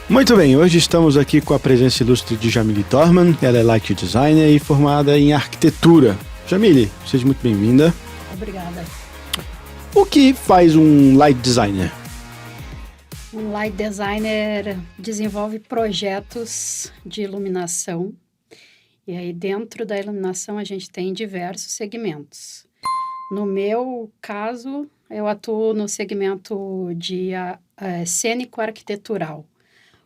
Muito bem, hoje estamos aqui com a presença ilustre de Jamile Dorman. Ela é light designer e formada em arquitetura. Jamile, seja muito bem-vinda. Obrigada. O que faz um light designer? Um light designer desenvolve projetos de iluminação. E aí, dentro da iluminação, a gente tem diversos segmentos. No meu caso, eu atuo no segmento de cênico-arquitetural.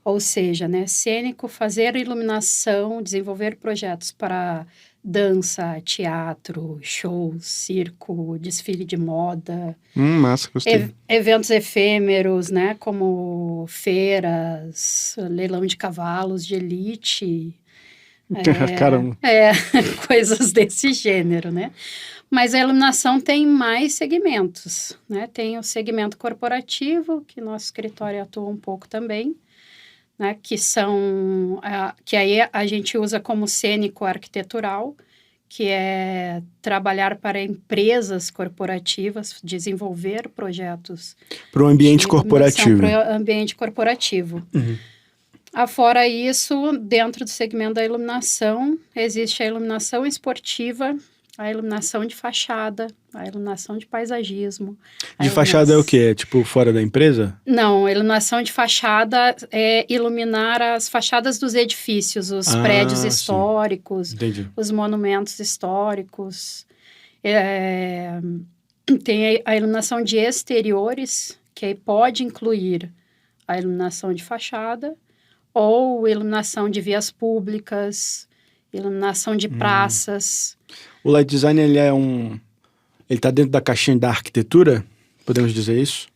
Ou seja, né, cênico, fazer iluminação, desenvolver projetos para dança, teatro, shows, circo, desfile de moda. Massa, gostei. Eventos efêmeros, né, como feiras, leilão de cavalos de elite. Caramba. Coisas desse gênero, né? Mas a iluminação tem mais segmentos, né? Tem o segmento corporativo, que nosso escritório atua um pouco também, né? Que aí a gente usa como cênico arquitetural, que é trabalhar para empresas corporativas, desenvolver projetos. Para o ambiente corporativo. Para o ambiente corporativo. Uhum. Afora isso, dentro do segmento da iluminação, existe a iluminação esportiva, a iluminação de fachada, a iluminação de paisagismo. De fachada é o quê? É tipo fora da empresa? Não, a iluminação de fachada é iluminar as fachadas dos edifícios, os prédios históricos, os monumentos históricos. Tem a iluminação de exteriores, que aí pode incluir a iluminação de fachada, ou iluminação de vias públicas, iluminação de praças. O light design, ele está dentro da caixinha da arquitetura? Podemos dizer isso?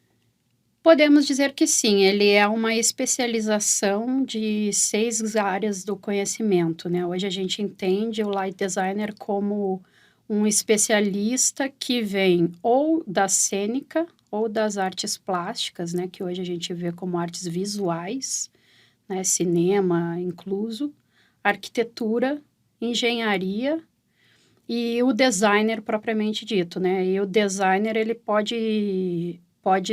Podemos dizer que sim. Ele é uma especialização de 6 áreas do conhecimento, né? Hoje a gente entende o light designer como um especialista que vem ou da cênica ou das artes plásticas, né? Que hoje a gente vê como artes visuais, né, cinema incluso, arquitetura, engenharia e o designer propriamente dito, né? E o designer, ele pode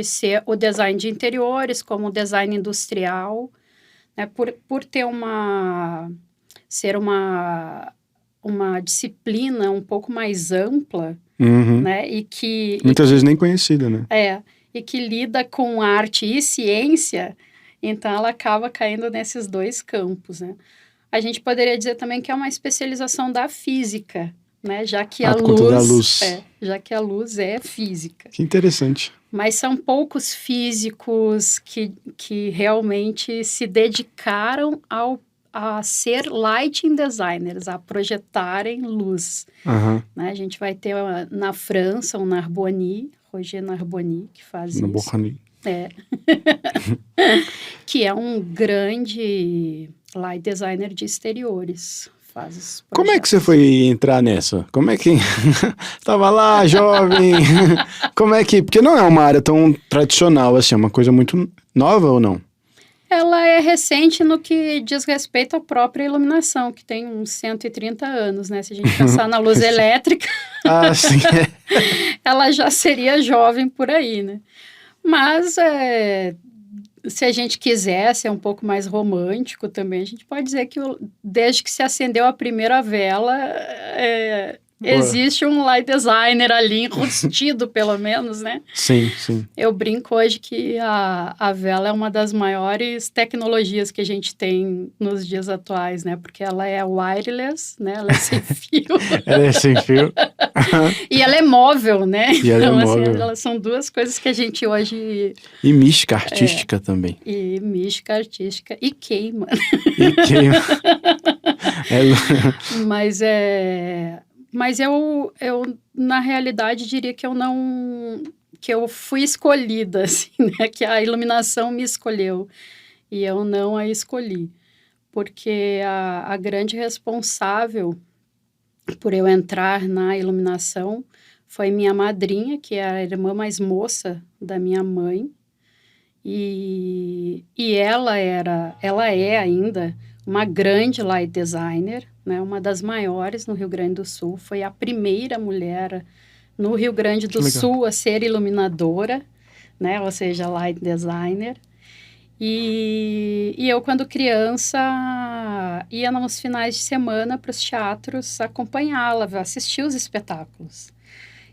ser o design de interiores, como o design industrial, né? Por ter ser uma disciplina um pouco mais ampla, né? Muitas vezes nem conhecida, né? E que lida com arte e ciência. Então, ela acaba caindo nesses 2 campos, né? A gente poderia dizer também que é uma especialização da física, né? Já que por conta da luz. Já que a luz é física. Que interessante. Mas são poucos físicos que realmente se dedicaram a ser lighting designers, a projetarem luz. Né? A gente vai ter na França o Narbonne, Roger Narbonne, que faz isso. Narbonne. Que é um grande light designer de exteriores. Como é que você foi entrar nessa? Como é que... Estava lá, jovem... Como é que... Porque não é uma área tão tradicional, assim, é uma coisa muito nova ou não? Ela é recente no que diz respeito à própria iluminação, que tem uns 130 anos, né? Se a gente pensar na luz elétrica... Sim. Ela já seria jovem por aí, né? Mas, se a gente quiser ser um pouco mais romântico também, a gente pode dizer que desde que se acendeu a primeira vela, existe um light designer ali, enrustido pelo menos, né? Sim, sim. Eu brinco hoje que a vela é uma das maiores tecnologias que a gente tem nos dias atuais, né? Porque ela é wireless, né? Ela é sem fio. Ela é sem fio. E ela é móvel, né? E ela então, é móvel. assim, elas são 2 coisas que a gente hoje... E mística artística também. E mística artística. E queima. Mas eu, na realidade, diria que que eu fui escolhida, assim, né? Que a iluminação me escolheu e eu não a escolhi. Porque a grande responsável por eu entrar na iluminação foi minha madrinha, que é a irmã mais moça da minha mãe. E ela é ainda uma grande light designer, né, uma das maiores no Rio Grande do Sul. Foi a primeira mulher no Rio Grande do Que legal. Sul a ser iluminadora, né? Ou seja, light designer. E eu, quando criança, ia nos finais de semana para os teatros acompanhá-la, assistir os espetáculos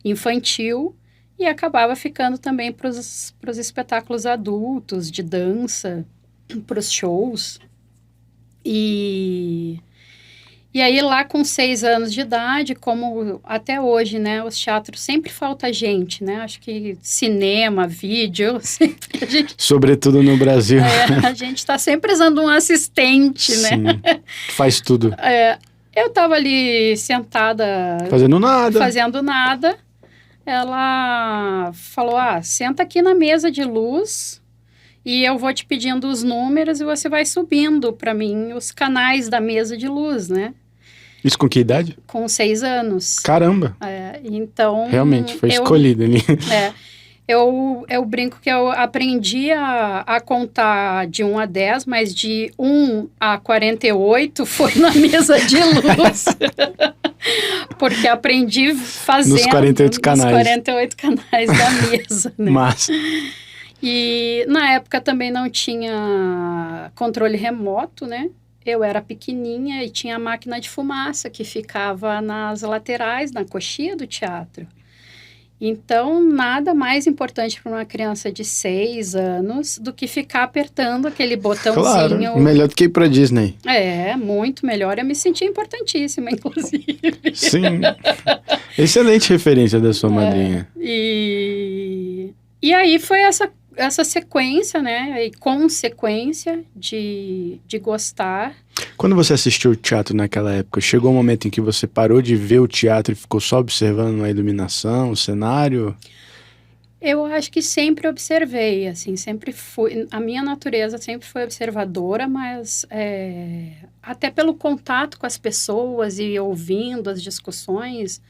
infantil e acabava ficando também para os espetáculos adultos, de dança, para os shows. E aí, lá com 6 anos de idade, como até hoje, né, os teatros sempre falta gente, né? Acho que cinema, vídeo, sempre Sobretudo no Brasil. a gente está sempre usando um assistente, né? Sim, faz tudo. Eu estava ali sentada, Fazendo nada. fazendo nada. Ela falou, senta aqui na mesa de luz e eu vou te pedindo os números e você vai subindo para mim os canais da mesa de luz, né? Isso com que idade? Com 6 anos. Caramba. Então... Realmente, foi escolhido ali. Eu brinco que eu aprendi a contar de 1 a 10, mas de 1 a 48 foi na mesa de luz. Porque aprendi fazendo... Nos 48 canais. Nos 48 canais da mesa, né? Mas... E na época também não tinha controle remoto, né? Eu era pequenininha e tinha a máquina de fumaça que ficava nas laterais, na coxia do teatro. Então, nada mais importante para uma criança de 6 anos do que ficar apertando aquele botãozinho. Claro, melhor do que ir pra Disney. Muito melhor. Eu me senti importantíssima, inclusive. Sim. Excelente referência da sua madrinha. E aí foi essa sequência, né? E consequência de gostar. Quando você assistiu o teatro naquela época, chegou um momento em que você parou de ver o teatro e ficou só observando a iluminação, o cenário? Eu acho que sempre observei, assim, sempre fui... A minha natureza sempre foi observadora, mas até pelo contato com as pessoas e ouvindo as discussões,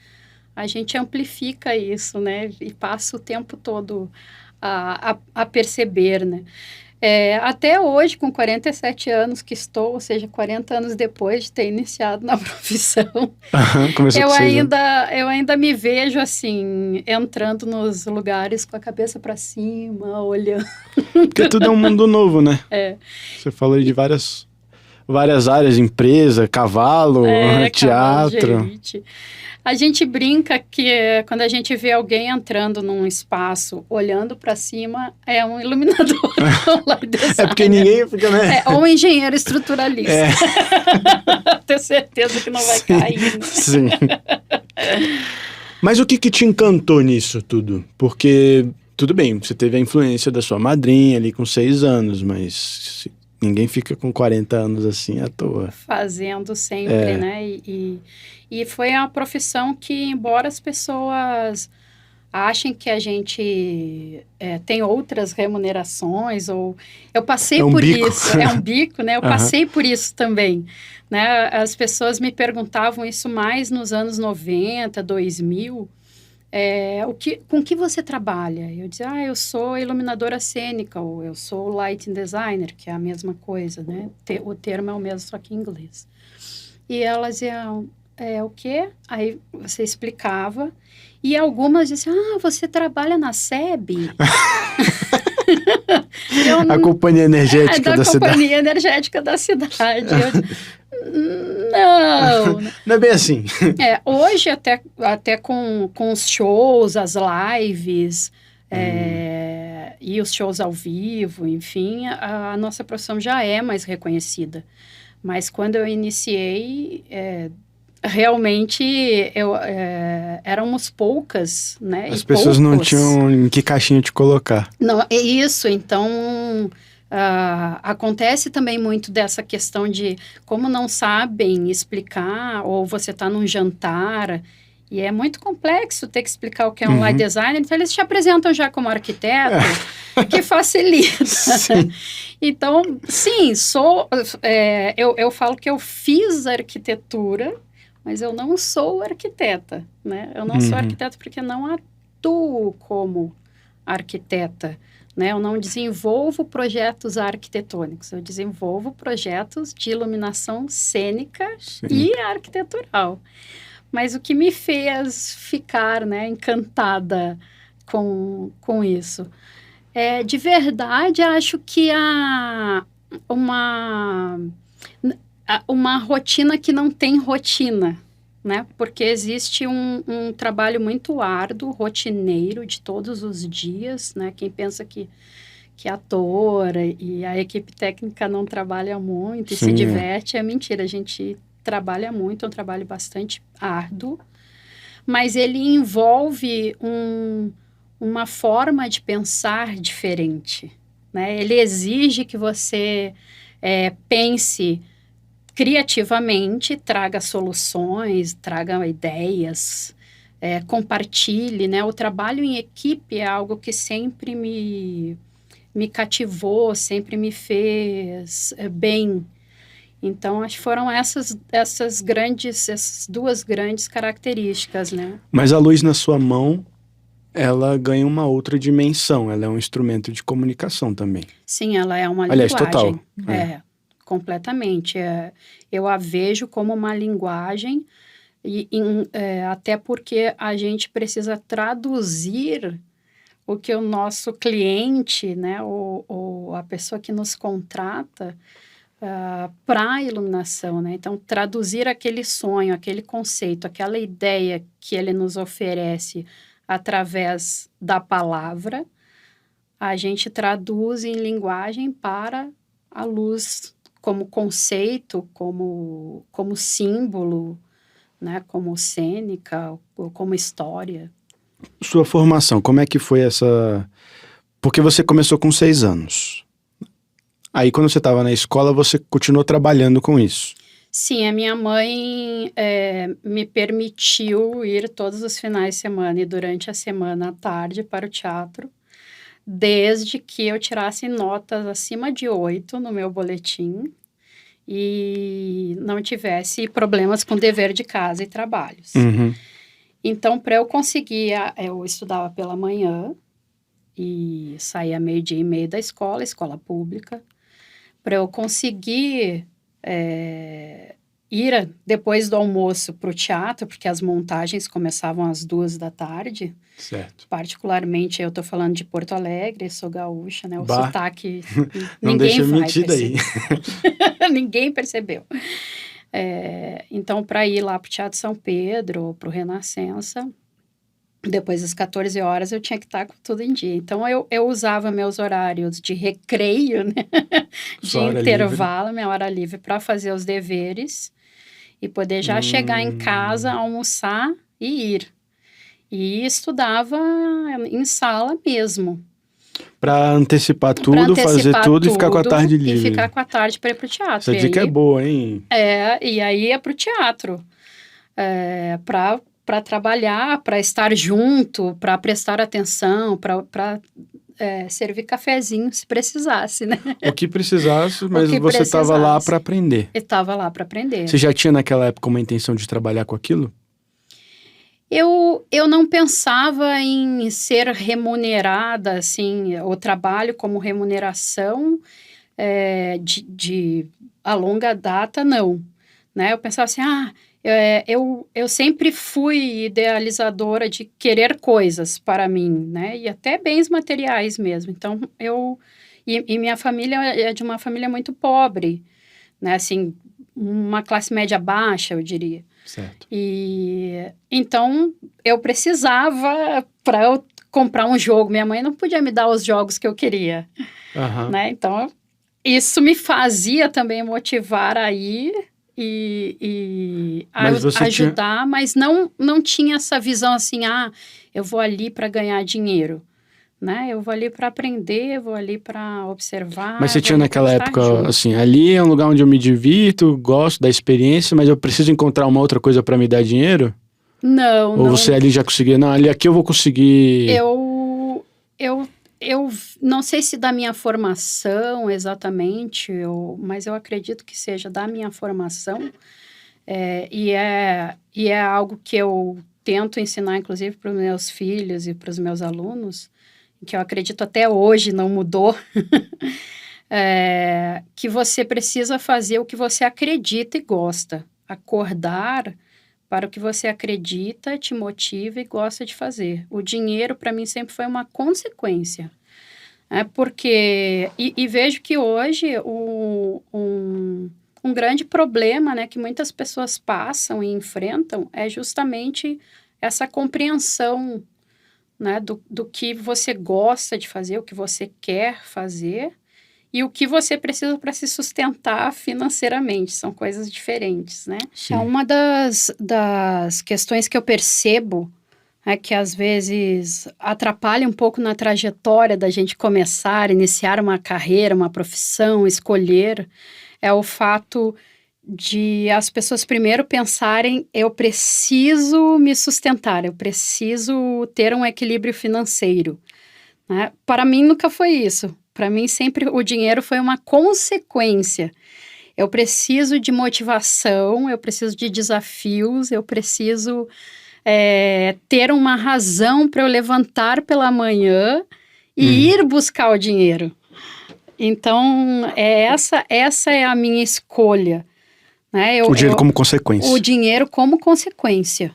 a gente amplifica isso, né? E passa o tempo todo a perceber, né? Até hoje, com 47 anos que estou, ou seja, 40 anos depois de ter iniciado na profissão, eu ainda me vejo assim, entrando nos lugares com a cabeça para cima, olhando. Porque tudo é um mundo novo, né? Você falou de várias áreas, empresa, cavalo, teatro. Cavalo, gente. A gente brinca que quando a gente vê alguém entrando num espaço, olhando para cima, é um iluminador. Porque ninguém fica, né? Ou um engenheiro estruturalista. Tenho certeza que não vai cair. Né? Sim. Mas o que te encantou nisso tudo? Porque, tudo bem, você teve a influência da sua madrinha ali com 6 anos, mas... Ninguém fica com 40 anos assim à toa. Fazendo sempre, né? E foi uma profissão que, embora as pessoas achem que a gente tem outras remunerações, ou... Eu passei por bico. isso. É um bico, né? Eu passei por isso também. Né? As pessoas me perguntavam isso mais nos anos 90, 2000... com que você trabalha? Eu dizia, eu sou iluminadora cênica, ou eu sou lighting designer, que é a mesma coisa, né? O termo é o mesmo, só que em inglês. E elas iam, o quê? Aí você explicava, e algumas diziam, você trabalha na SEB? A companhia energética da cidade. Da companhia energética da cidade. Não. Não é bem assim. Hoje, até com os shows, as lives, e os shows ao vivo, enfim, a nossa profissão já é mais reconhecida. Mas quando eu iniciei, realmente éramos poucas, né? As pessoas não tinham em que caixinha te colocar. Não, é isso. Então... acontece também muito dessa questão de como não sabem explicar, ou você está num jantar e é muito complexo ter que explicar o que é um light designer, então eles te apresentam já como arquiteto, que facilita. Sim. Então, sim, eu falo que eu fiz arquitetura, mas eu não sou arquiteta, né? Eu não sou arquiteta porque não atuo como arquiteta. Né? Eu não desenvolvo projetos arquitetônicos, eu desenvolvo projetos de iluminação cênica e arquitetural. mas o que me fez ficar, né, encantada com isso. De verdade, acho que uma, uma rotina que não tem rotina, né? Porque existe um trabalho muito árduo, rotineiro, de todos os dias, né? Quem pensa que ator e a equipe técnica não trabalha muito e se Sim, diverte, é mentira. A gente trabalha muito, é um trabalho bastante árduo, mas ele envolve uma forma de pensar diferente, né? Ele exige que você pense criativamente, traga soluções, traga ideias, compartilhe, né? O trabalho em equipe é algo que sempre me cativou, sempre me fez bem. Então, acho que foram essas duas grandes características, né? Mas a luz na sua mão, ela ganha uma outra dimensão. Ela é um instrumento de comunicação também. Sim, ela é uma Aliás, linguagem. total. Completamente. Eu a vejo como uma linguagem, até porque a gente precisa traduzir o que o nosso cliente, né, ou a pessoa que nos contrata, para a iluminação, né? Então, traduzir aquele sonho, aquele conceito, aquela ideia que ele nos oferece através da palavra, a gente traduz em linguagem para a luz como conceito, como símbolo, né? Como cênica, ou como história. Sua formação, como é que foi essa... Porque você começou com 6 anos. Aí, quando você estava na escola, você continuou trabalhando com isso. Sim, a minha mãe me permitiu ir todos os finais de semana e durante a semana à tarde para o teatro, desde que eu tirasse notas acima de 8 no meu boletim e não tivesse problemas com dever de casa e trabalhos. Uhum. Então, para eu conseguir, eu estudava pela manhã e saía 12:30 da escola pública. Para eu conseguir ir depois do almoço para o teatro, porque as montagens começavam às 2 da tarde. Certo. Particularmente, eu estou falando de Porto Alegre, sou gaúcha, né? O Bah. sotaque Não ninguém deixa vai mentir daí. Ninguém percebeu. Então, para ir lá para o Teatro São Pedro, para o Renascença, depois das 14 horas eu tinha que estar com tudo em dia. Então, eu usava meus horários de recreio, né? De Sua hora intervalo, minha hora livre, para fazer os deveres e poder já chegar em casa, almoçar e ir. E estudava em sala mesmo. Para antecipar tudo, fazer tudo e ficar com a tarde livre. E ficar com a tarde para ir para o teatro. Essa dica é boa, hein? E aí ia para o teatro. Para trabalhar, para estar junto, para prestar atenção, para servir cafezinho se precisasse, né? O que precisasse, mas que você estava lá para aprender. Eu estava lá para aprender. Você já tinha naquela época uma intenção de trabalhar com aquilo? Eu não pensava em ser remunerada, assim, o trabalho como remuneração de a longa data, não. Né? Eu pensava assim, eu sempre fui idealizadora de querer coisas para mim, né? E até bens materiais mesmo. Então, e minha família é de uma família muito pobre, né? Assim, uma classe média baixa, eu diria. Certo. E então eu precisava para eu comprar um jogo. Minha mãe não podia me dar os jogos que eu queria, né? Então isso me fazia também motivar a ir e ajudar, mas não tinha essa visão assim, eu vou ali para ganhar dinheiro. Né? Eu vou ali para aprender, vou ali para observar. Mas você tinha naquela época, assim, ali é um lugar onde eu me divirto, gosto da experiência, mas eu preciso encontrar uma outra coisa para me dar dinheiro? Não, Ou você ali já conseguia, não, ali aqui eu vou conseguir... Eu não sei se da minha formação exatamente, mas eu acredito que seja da minha formação, e é algo que eu tento ensinar, inclusive, para os meus filhos e para os meus alunos, que eu acredito até hoje não mudou, que você precisa fazer o que você acredita e gosta. Acordar para o que você acredita, te motiva e gosta de fazer. O dinheiro, para mim, sempre foi uma consequência. Porque... E vejo que hoje um grande problema, né, que muitas pessoas passam e enfrentam é justamente essa compreensão, né, do que você gosta de fazer, o que você quer fazer e o que você precisa para se sustentar financeiramente. São coisas diferentes, né? Sim. É uma das questões que eu percebo que às vezes atrapalha um pouco na trajetória da gente começar, iniciar uma carreira, uma profissão, escolher, é o fato de as pessoas primeiro pensarem, eu preciso me sustentar, eu preciso ter um equilíbrio financeiro, né? Para mim nunca foi isso. Para mim sempre o dinheiro foi uma consequência. Eu preciso de motivação, eu preciso de desafios, eu preciso ter uma razão para eu levantar pela manhã e ir buscar o dinheiro. Então, essa é a minha escolha. Né? O dinheiro como consequência. O dinheiro como consequência.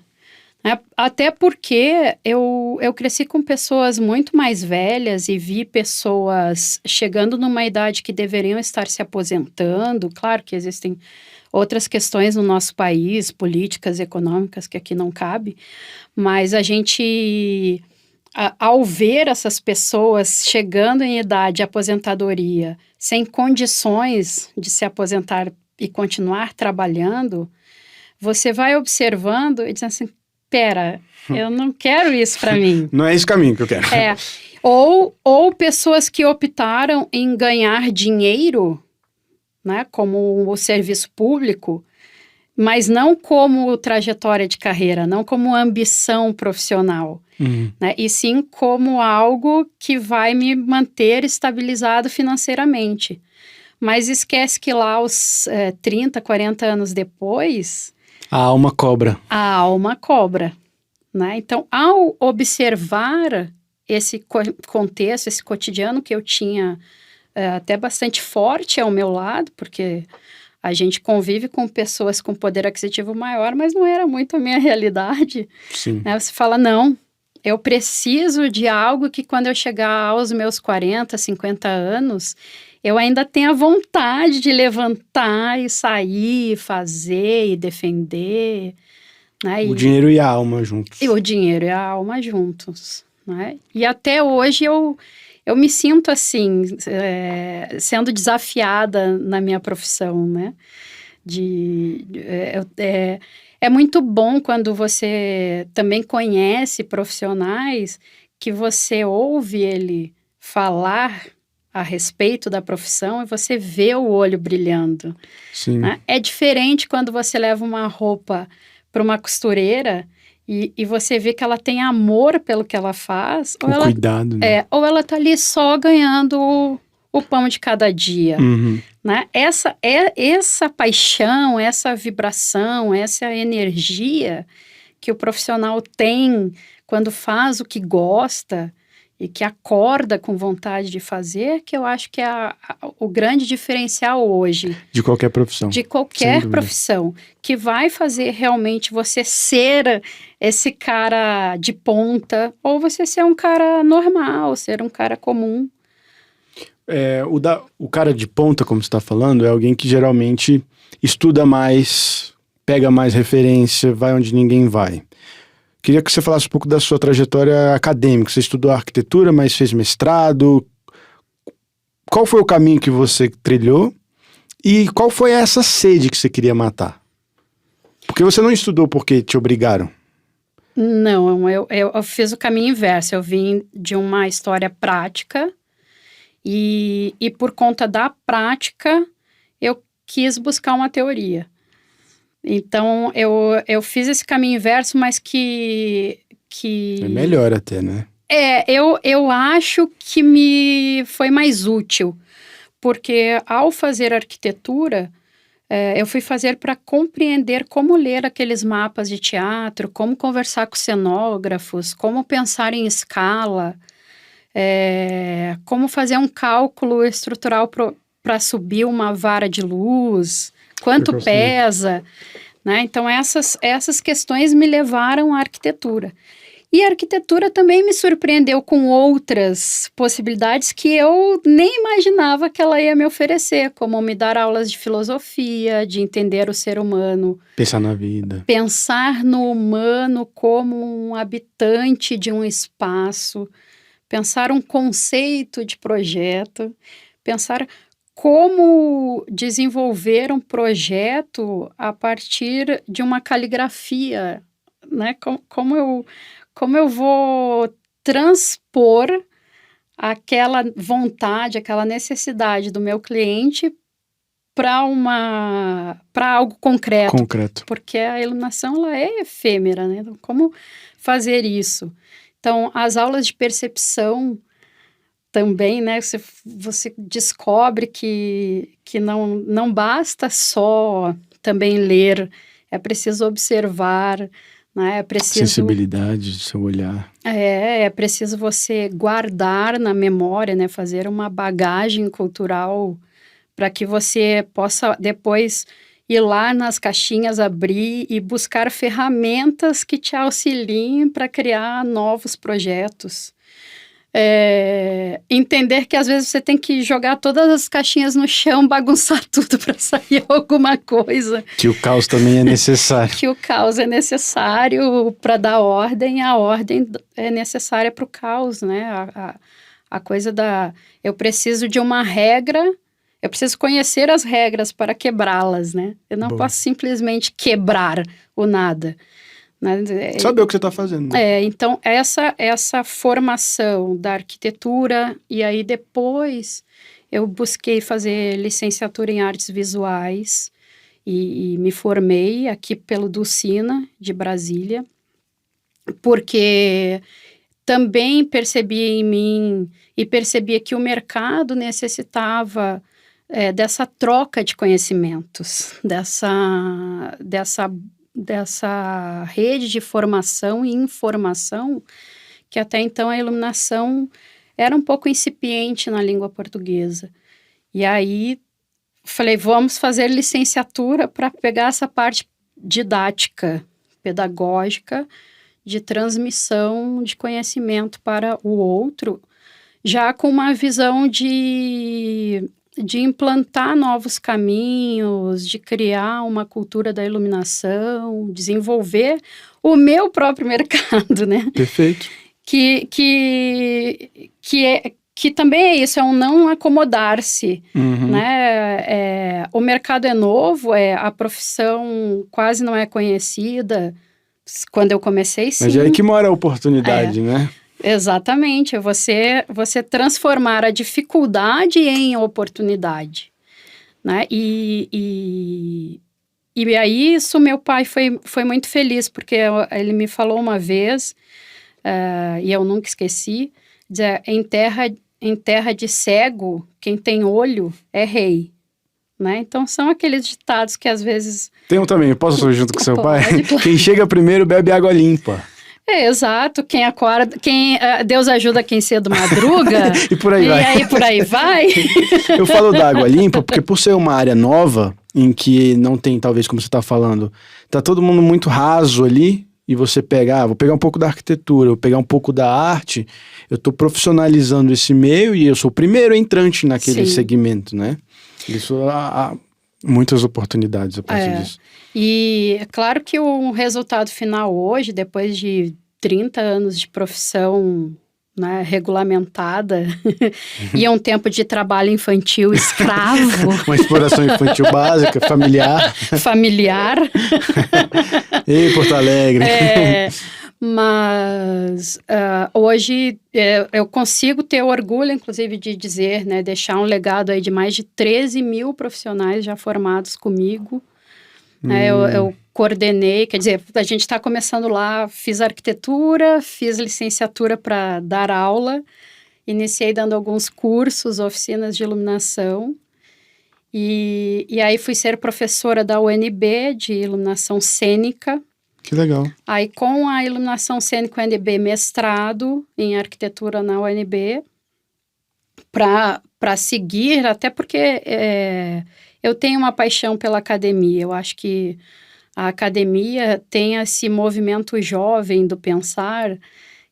Né? Até porque eu cresci com pessoas muito mais velhas e vi pessoas chegando numa idade que deveriam estar se aposentando. Claro que existem outras questões no nosso país, políticas, econômicas, que aqui não cabe, mas a gente... Ao ver essas pessoas chegando em idade de aposentadoria, sem condições de se aposentar e continuar trabalhando, você vai observando e dizendo assim, pera, eu não quero isso para mim. Não é esse caminho que eu quero. Ou pessoas que optaram em ganhar dinheiro, né, como o serviço público, mas não como trajetória de carreira, não como ambição profissional. Né? E sim como algo que vai me manter estabilizado financeiramente. Mas esquece que lá aos 30, 40 anos depois... A alma cobra. A alma cobra. Né? Então, ao observar esse contexto, esse cotidiano que eu tinha até bastante forte ao meu lado, porque a gente convive com pessoas com poder aquisitivo maior, mas não era muito a minha realidade. Sim. Né? Você fala, não... Eu preciso de algo que quando eu chegar aos meus 40, 50 anos, eu ainda tenha vontade de levantar e sair, fazer e defender. Né? O dinheiro e a alma juntos. E o dinheiro e a alma juntos. Né? E até hoje eu me sinto assim, sendo desafiada na minha profissão, né? É muito bom quando você também conhece profissionais que você ouve ele falar a respeito da profissão e você vê o olho brilhando. Sim. Né? É diferente quando você leva uma roupa para uma costureira e você vê que ela tem amor pelo que ela faz. Cuidado, né? Ou ela tá ali só ganhando o pão de cada dia. Né? Essa paixão, essa vibração, essa energia que o profissional tem quando faz o que gosta e que acorda com vontade de fazer, que eu acho que é o grande diferencial hoje. De qualquer profissão. De qualquer profissão. Que vai fazer realmente você ser esse cara de ponta ou você ser um cara normal, ser um cara comum. O cara de ponta, como você está falando, é alguém que geralmente estuda mais, pega mais referência, vai onde ninguém vai. Queria que você falasse um pouco da sua trajetória acadêmica. Você estudou arquitetura, mas fez mestrado. Qual foi o caminho que você trilhou? E qual foi essa sede que você queria matar? Porque você não estudou porque te obrigaram. Não, eu fiz o caminho inverso. Eu vim de uma história prática. E por conta da prática, eu quis buscar uma teoria. Então, eu fiz esse caminho inverso, mas que... É melhor até, né? Eu acho que me foi mais útil. Porque ao fazer arquitetura, eu fui fazer para compreender como ler aqueles mapas de teatro, como conversar com cenógrafos, como pensar em escala... como fazer um cálculo estrutural para subir uma vara de luz, quanto pesa, né? Então, essas questões me levaram à arquitetura. E a arquitetura também me surpreendeu com outras possibilidades que eu nem imaginava que ela ia me oferecer, como me dar aulas de filosofia, de entender o ser humano. Pensar na vida. Pensar no humano como um habitante de um espaço, pensar um conceito de projeto, pensar como desenvolver um projeto a partir de uma caligrafia, né? Como eu vou transpor aquela vontade, aquela necessidade do meu cliente para algo concreto. Porque a iluminação ela é efêmera, né? Então, como fazer isso? Então, as aulas de percepção também, né? Você descobre que não basta só também ler, é preciso observar, né? É preciso... Sensibilidade do seu olhar. É preciso você guardar na memória, né? Fazer uma bagagem cultural para que você possa depois ir lá nas caixinhas, abrir e buscar ferramentas que te auxiliem para criar novos projetos. Entender que às vezes você tem que jogar todas as caixinhas no chão, bagunçar tudo para sair alguma coisa. Que o caos também é necessário. Que o caos é necessário para dar ordem, a ordem é necessária para o caos, né? A coisa eu preciso de uma regra, eu preciso conhecer as regras para quebrá-las, né? Eu não posso simplesmente quebrar o nada. Saber o que você está fazendo. Né? Então, essa formação da arquitetura, e aí depois eu busquei fazer licenciatura em artes visuais e me formei aqui pelo Dulcina, de Brasília, porque também percebi em mim e percebia que o mercado necessitava dessa troca de conhecimentos, dessa rede de formação e informação, que até então a iluminação era um pouco incipiente na língua portuguesa. E aí falei, vamos fazer licenciatura para pegar essa parte didática, pedagógica, de transmissão de conhecimento para o outro, já com uma visão de implantar novos caminhos, de criar uma cultura da iluminação, desenvolver o meu próprio mercado, né? Perfeito. Que também é isso, é um não acomodar-se, né? O mercado é novo, a profissão quase não é conhecida. Quando eu comecei, sim. Mas é aí que mora a oportunidade, né? Exatamente, você transformar a dificuldade em oportunidade, né? E aí isso meu pai foi muito feliz, porque ele me falou uma vez, e eu nunca esqueci, dizer, em terra de cego, quem tem olho é rei. Né? Então são aqueles ditados que às vezes... Tem um também, posso ir junto com seu pai? Claro. Quem chega primeiro bebe água limpa. Exato, quem acorda, Deus ajuda quem cedo madruga. E por aí vai. E aí por aí vai. Eu falo da água limpa porque por ser uma área nova, em que não tem, talvez, como você está falando, tá todo mundo muito raso ali, e você vou pegar um pouco da arquitetura, vou pegar um pouco da arte, eu estou profissionalizando esse meio e eu sou o primeiro entrante naquele segmento, né? Isso há muitas oportunidades a partir disso. E é claro que o resultado final hoje, depois de 30 anos de profissão, né, regulamentada, e um tempo de trabalho infantil escravo. Uma exploração infantil básica, familiar. Familiar. E Porto Alegre. Mas hoje eu consigo ter orgulho, inclusive, de dizer, né, deixar um legado aí de mais de 13 mil profissionais já formados comigo. Eu coordenei, quer dizer, a gente está começando lá, fiz arquitetura, fiz licenciatura para dar aula, iniciei dando alguns cursos, oficinas de iluminação, e aí fui ser professora da UNB de iluminação cênica. Que legal. Aí com a iluminação cênica UNB, mestrado em arquitetura na UNB, para seguir, até porque eu tenho uma paixão pela academia. Eu acho que a academia tem esse movimento jovem do pensar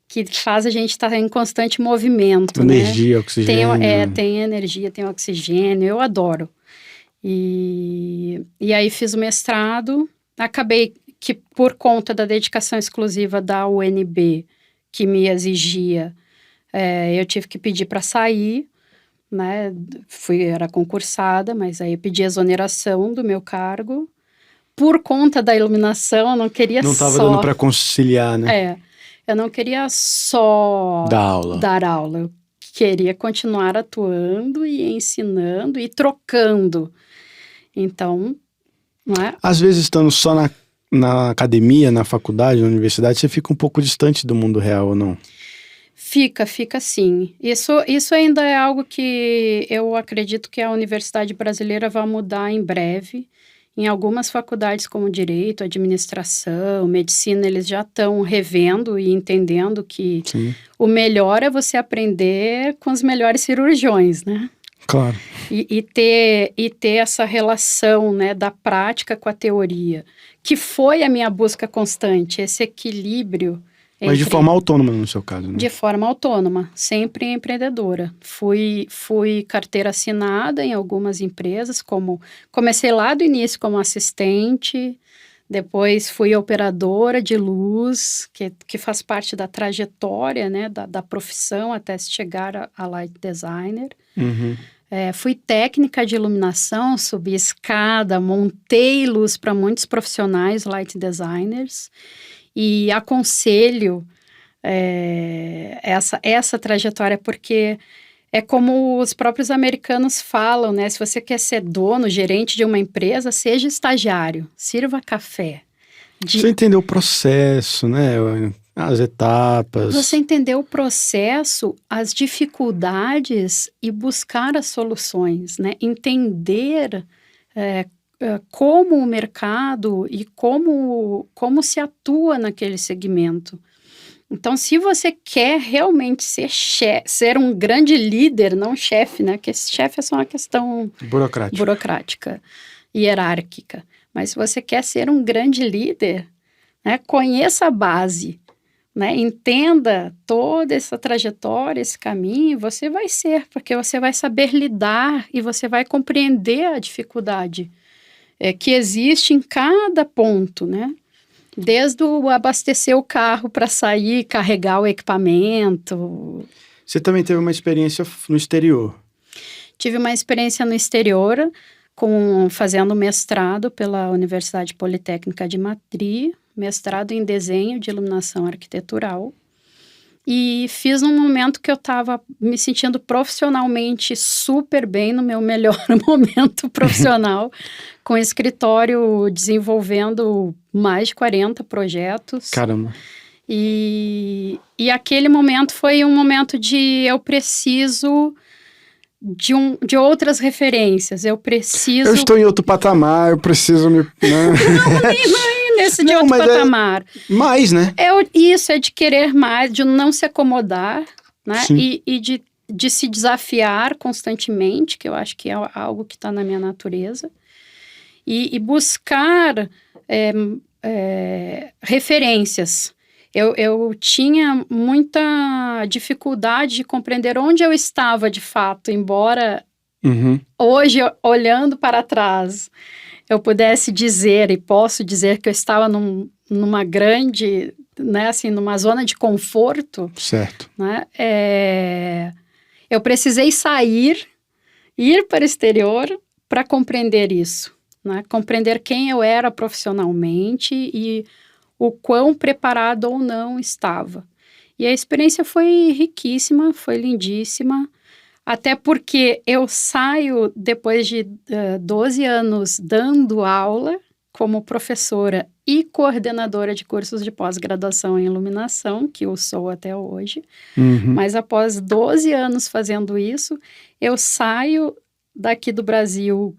que faz a gente estar em constante movimento, Energia, né? oxigênio. Tem energia, tem oxigênio, eu adoro. E aí fiz o mestrado, acabei que por conta da dedicação exclusiva da UNB, que me exigia, eu tive que pedir para sair, né? Era concursada, mas aí eu pedi exoneração do meu cargo. Por conta da iluminação, eu não queria Não estava dando para conciliar, né? Eu não queria só dar aula, eu queria continuar atuando e ensinando e trocando. Então, não é? Às vezes, estando só na academia, na faculdade, na universidade, você fica um pouco distante do mundo real, ou não? Fica sim. Isso ainda é algo que eu acredito que a universidade brasileira vai mudar em breve. Em algumas faculdades como Direito, Administração, Medicina, eles já estão revendo e entendendo que o melhor é você aprender com os melhores cirurgiões, né? Claro. E ter essa relação, né, da prática com a teoria, que foi a minha busca constante, esse equilíbrio. Mas de forma autônoma, no seu caso, né? De forma autônoma, sempre empreendedora. Fui carteira assinada em algumas empresas, comecei lá do início como assistente, depois fui operadora de luz, que faz parte da trajetória, né, da profissão até se chegar a light designer. Uhum. Fui técnica de iluminação, subi escada, montei luz para muitos profissionais light designers. E aconselho essa trajetória, porque é como os próprios americanos falam, né? Se você quer ser dono, gerente de uma empresa, seja estagiário, sirva café. Você entendeu o processo, né? As etapas. Você entendeu o processo, as dificuldades e buscar as soluções, né? Entender como o mercado e como se atua naquele segmento. Então, se você quer realmente ser um grande líder, não chefe, né? Porque chefe é só uma questão burocrática, hierárquica. Mas se você quer ser um grande líder, né, conheça a base, né, entenda toda essa trajetória, esse caminho, você vai ser, porque você vai saber lidar e você vai compreender a dificuldade que existe em cada ponto, né? Desde o abastecer o carro para sair, carregar o equipamento. Você também teve uma experiência no exterior? Tive uma experiência no exterior, fazendo mestrado pela Universidade Politécnica de Madrid, mestrado em desenho de iluminação arquitetural. E fiz num momento que eu estava me sentindo profissionalmente super bem, no meu melhor momento profissional, com escritório desenvolvendo mais de 40 projetos. Caramba! E aquele momento foi um momento de eu preciso de outras referências, eu estou em outro patamar, eu preciso me... Não, nesse de outro patamar. Mais, né? Isso é de querer mais, de não se acomodar, né? E de se desafiar constantemente, que eu acho que é algo que está na minha natureza. E buscar referências. Eu tinha muita dificuldade de compreender onde eu estava de fato, embora hoje, olhando para trás, eu pudesse dizer e posso dizer que eu estava numa grande, né, assim, numa zona de conforto. Certo. Né, eu precisei ir para o exterior para compreender isso, né, compreender quem eu era profissionalmente e o quão preparado ou não estava. E a experiência foi riquíssima, foi lindíssima, até porque eu saio depois de 12 anos dando aula como professora e coordenadora de cursos de pós-graduação em iluminação, que eu sou até hoje. Mas após 12 anos fazendo isso, eu saio daqui do Brasil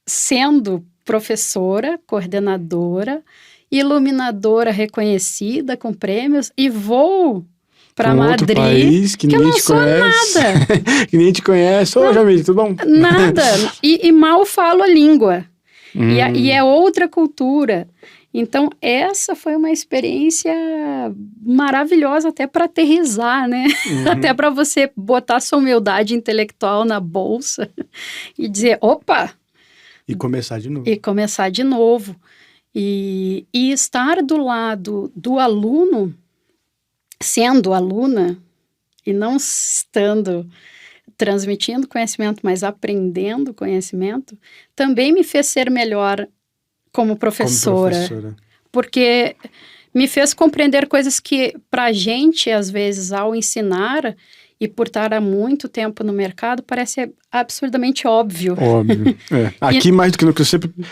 sendo professora, coordenadora, iluminadora reconhecida com prêmios e vou para Madrid, outro país que ninguém te conhece. Nada. Que nem te conhece. Ô, Jamile, tudo bom? Nada. E mal falo a língua. E é outra cultura. Então, essa foi uma experiência maravilhosa até para aterrissar, né? Até para você botar sua humildade intelectual na bolsa e dizer, opa! E começar de novo. E estar do lado do aluno, sendo aluna, e não estando transmitindo conhecimento, mas aprendendo conhecimento, também me fez ser melhor como professora. Porque me fez compreender coisas que, para a gente, às vezes, ao ensinar, e por estar há muito tempo no mercado, parece absurdamente óbvio. Óbvio. Aqui, mais do que nunca,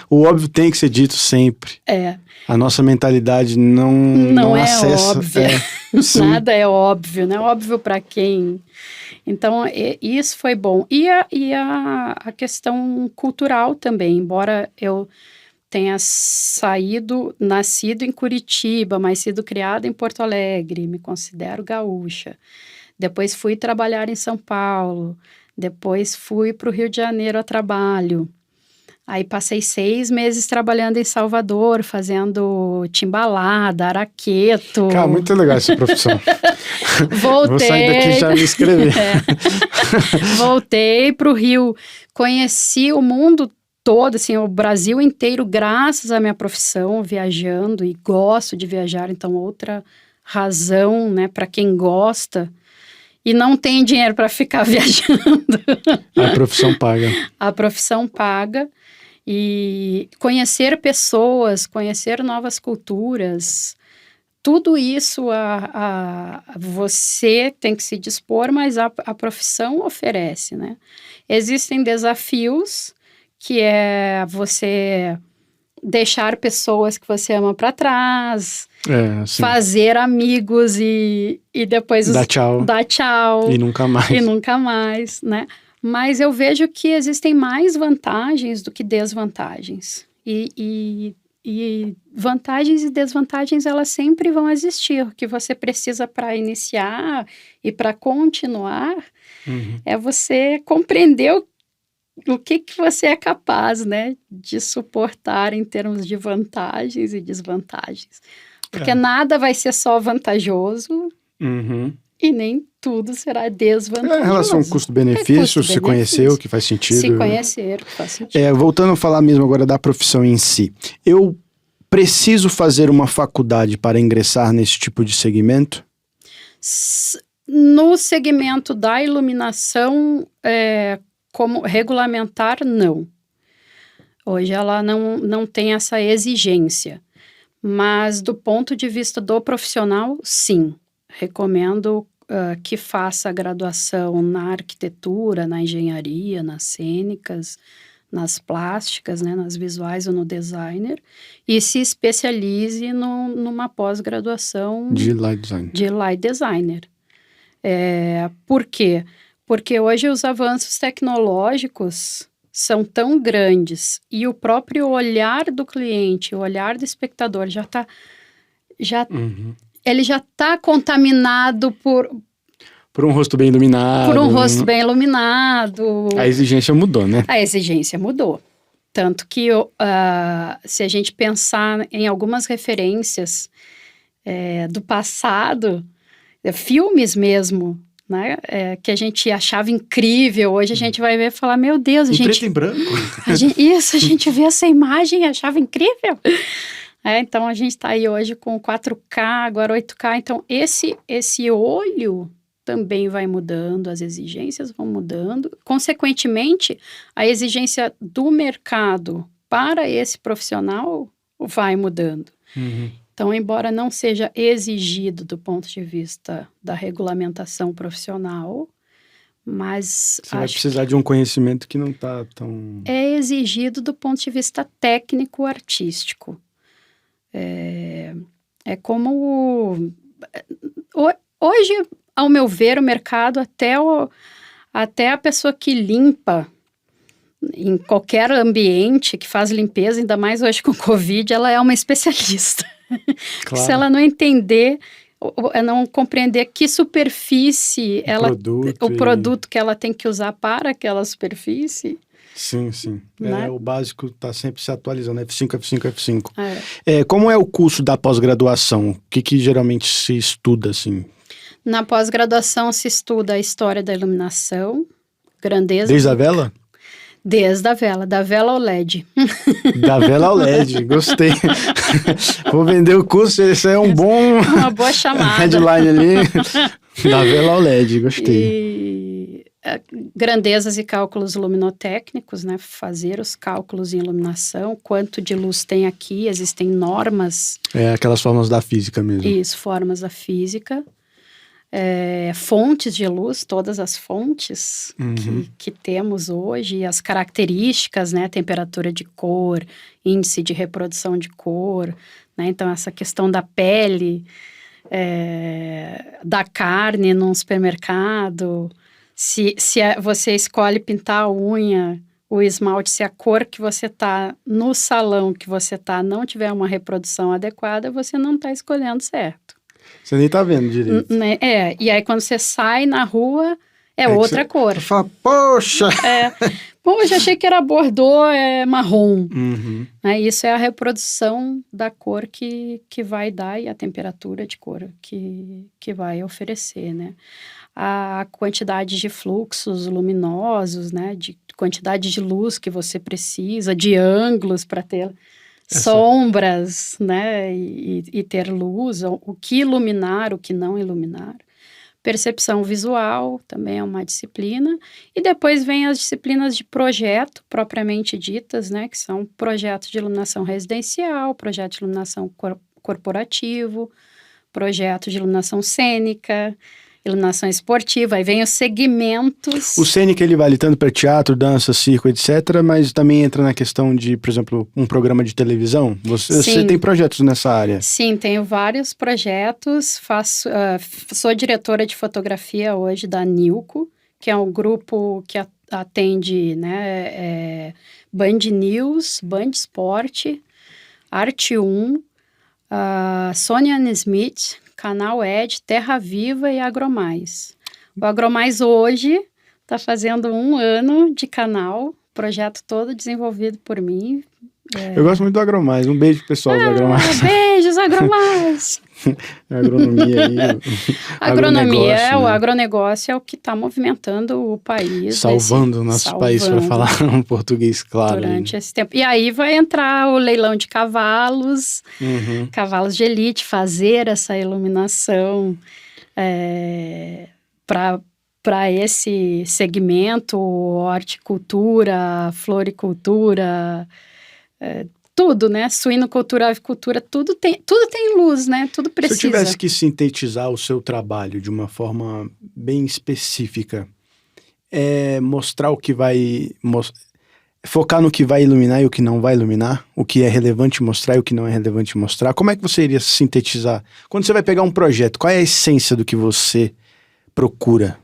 o óbvio tem que ser dito sempre. A nossa mentalidade não é acessa. Óbvia. Nada é óbvio, né? Óbvio para quem? Então, isso foi bom. E a questão cultural também, embora eu tenha nascido em Curitiba, mas sido criada em Porto Alegre, me considero gaúcha. Depois fui trabalhar em São Paulo, depois fui para o Rio de Janeiro a trabalho. Aí passei 6 meses trabalhando em Salvador, fazendo timbalada, araqueto. Cara, muito legal essa profissão. Voltei. Vou sair daqui e já me inscrever. Voltei para o Rio, conheci o mundo todo, assim, o Brasil inteiro, graças à minha profissão, viajando, e gosto de viajar, então outra razão, né, para quem gosta e não tem dinheiro para ficar viajando. A profissão paga. A profissão paga. E conhecer pessoas, conhecer novas culturas, tudo isso você tem que se dispor, mas a profissão oferece, né? Existem desafios, que é você deixar pessoas que você ama para trás, fazer amigos e depois dar tchau. E nunca mais, né? Mas eu vejo que existem mais vantagens do que desvantagens. E vantagens e desvantagens, elas sempre vão existir. O que você precisa para iniciar e para continuar é você compreender o que você é capaz, né, de suportar em termos de vantagens e desvantagens. Porque nada vai ser só vantajoso e nem tudo será desvantajoso. Em relação ao custo-benefício, se conhecer o que faz sentido. Se conhecer o que faz sentido. Voltando a falar mesmo agora da profissão em si. Eu preciso fazer uma faculdade para ingressar nesse tipo de segmento? No segmento da iluminação, como regulamentar, não. Hoje ela não tem essa exigência. Mas do ponto de vista do profissional, sim. Recomendo que faça a graduação na arquitetura, na engenharia, nas cênicas, nas plásticas, né, nas visuais ou no designer, e se especialize numa pós-graduação de light designer. Por quê? Porque hoje os avanços tecnológicos são tão grandes e o próprio olhar do cliente, o olhar do espectador ele já está contaminado por um rosto bem iluminado. Por um rosto bem iluminado. A exigência mudou, né? A exigência mudou. Tanto que se a gente pensar em algumas referências do passado, filmes mesmo, né, que a gente achava incrível, hoje a gente vai ver e falar, meu Deus, preto e branco. A gente vê essa imagem e achava incrível. Então a gente está aí hoje com 4K, agora 8K, então esse olho também vai mudando, as exigências vão mudando, consequentemente a exigência do mercado para esse profissional vai mudando. Então, embora não seja exigido do ponto de vista da regulamentação profissional, mas... Você vai precisar de um conhecimento que não está tão... É exigido do ponto de vista técnico-artístico. É como... Hoje, ao meu ver, o mercado, até a pessoa que limpa em qualquer ambiente, que faz limpeza, ainda mais hoje com Covid, ela é uma especialista. Claro. Se ela não entender, não compreender que superfície o produto que ela tem que usar para aquela superfície, Sim, sim. Né? O básico está sempre se atualizando, F5, F5, F5. É. Como é o curso da pós-graduação? O que geralmente se estuda, assim? Na pós-graduação se estuda a história da iluminação, grandeza... Desde a vela? Desde a vela, da vela ao LED. Da vela ao LED, gostei. Vou vender o curso, esse é um bom... Uma boa chamada. Headline ali. Da vela ao LED, gostei. E grandezas e cálculos luminotécnicos, né? Fazer os cálculos em iluminação, quanto de luz tem aqui, existem normas. Aquelas formas da física mesmo. Isso, formas da física. Fontes de luz, todas as fontes que temos hoje, as características, né? Temperatura de cor, índice de reprodução de cor, né? Então, essa questão da pele, da carne num supermercado, se você escolhe pintar a unha, o esmalte, se a cor que você tá no salão que você tá não tiver uma reprodução adequada, você não está escolhendo certo. Você nem tá vendo direito. E aí quando você sai na rua, outra cor. Você fala, poxa! Poxa, achei que era bordô, marrom. Isso é a reprodução da cor que vai dar e a temperatura de cor que vai oferecer, né? A quantidade de fluxos luminosos, né? De quantidade de luz que você precisa, de ângulos para ter... sombras, né, e ter luz, o que iluminar, o que não iluminar. Percepção visual também é uma disciplina. E depois vem as disciplinas de projeto, propriamente ditas, né, que são projetos de iluminação residencial, projeto de iluminação corporativo, projeto de iluminação cênica, iluminação esportiva, aí vem os segmentos. O cênico, ele vale tanto para teatro, dança, circo, etc., mas também entra na questão de, por exemplo, um programa de televisão? Você tem projetos nessa área? Sim, tenho vários projetos, sou diretora de fotografia hoje da Nilco, que é um grupo que atende, né, Band News, Band Esporte, Arte 1, Sony & Smith, Canal Ed, Terra Viva e Agromais. O Agromais hoje está fazendo 1 ano de canal, projeto todo desenvolvido por mim. Eu gosto muito do Agromais. Um beijo pro pessoal do Agromais. Beijos, Agromais! Agronomia aí. O agronegócio é o que está movimentando o país. Salvando o nosso país, para falar um português claro. Durante esse tempo. E aí vai entrar o leilão de cavalos, cavalos de elite, fazer essa iluminação para esse segmento, horticultura, floricultura, tudo, né? Suinocultura, avicultura, tudo tem luz, né? Tudo precisa. Se eu tivesse que sintetizar o seu trabalho de uma forma bem específica, mostrar o que vai... focar no que vai iluminar e o que não vai iluminar, o que é relevante mostrar e o que não é relevante mostrar, como é que você iria sintetizar? Quando você vai pegar um projeto, qual é a essência do que você procura?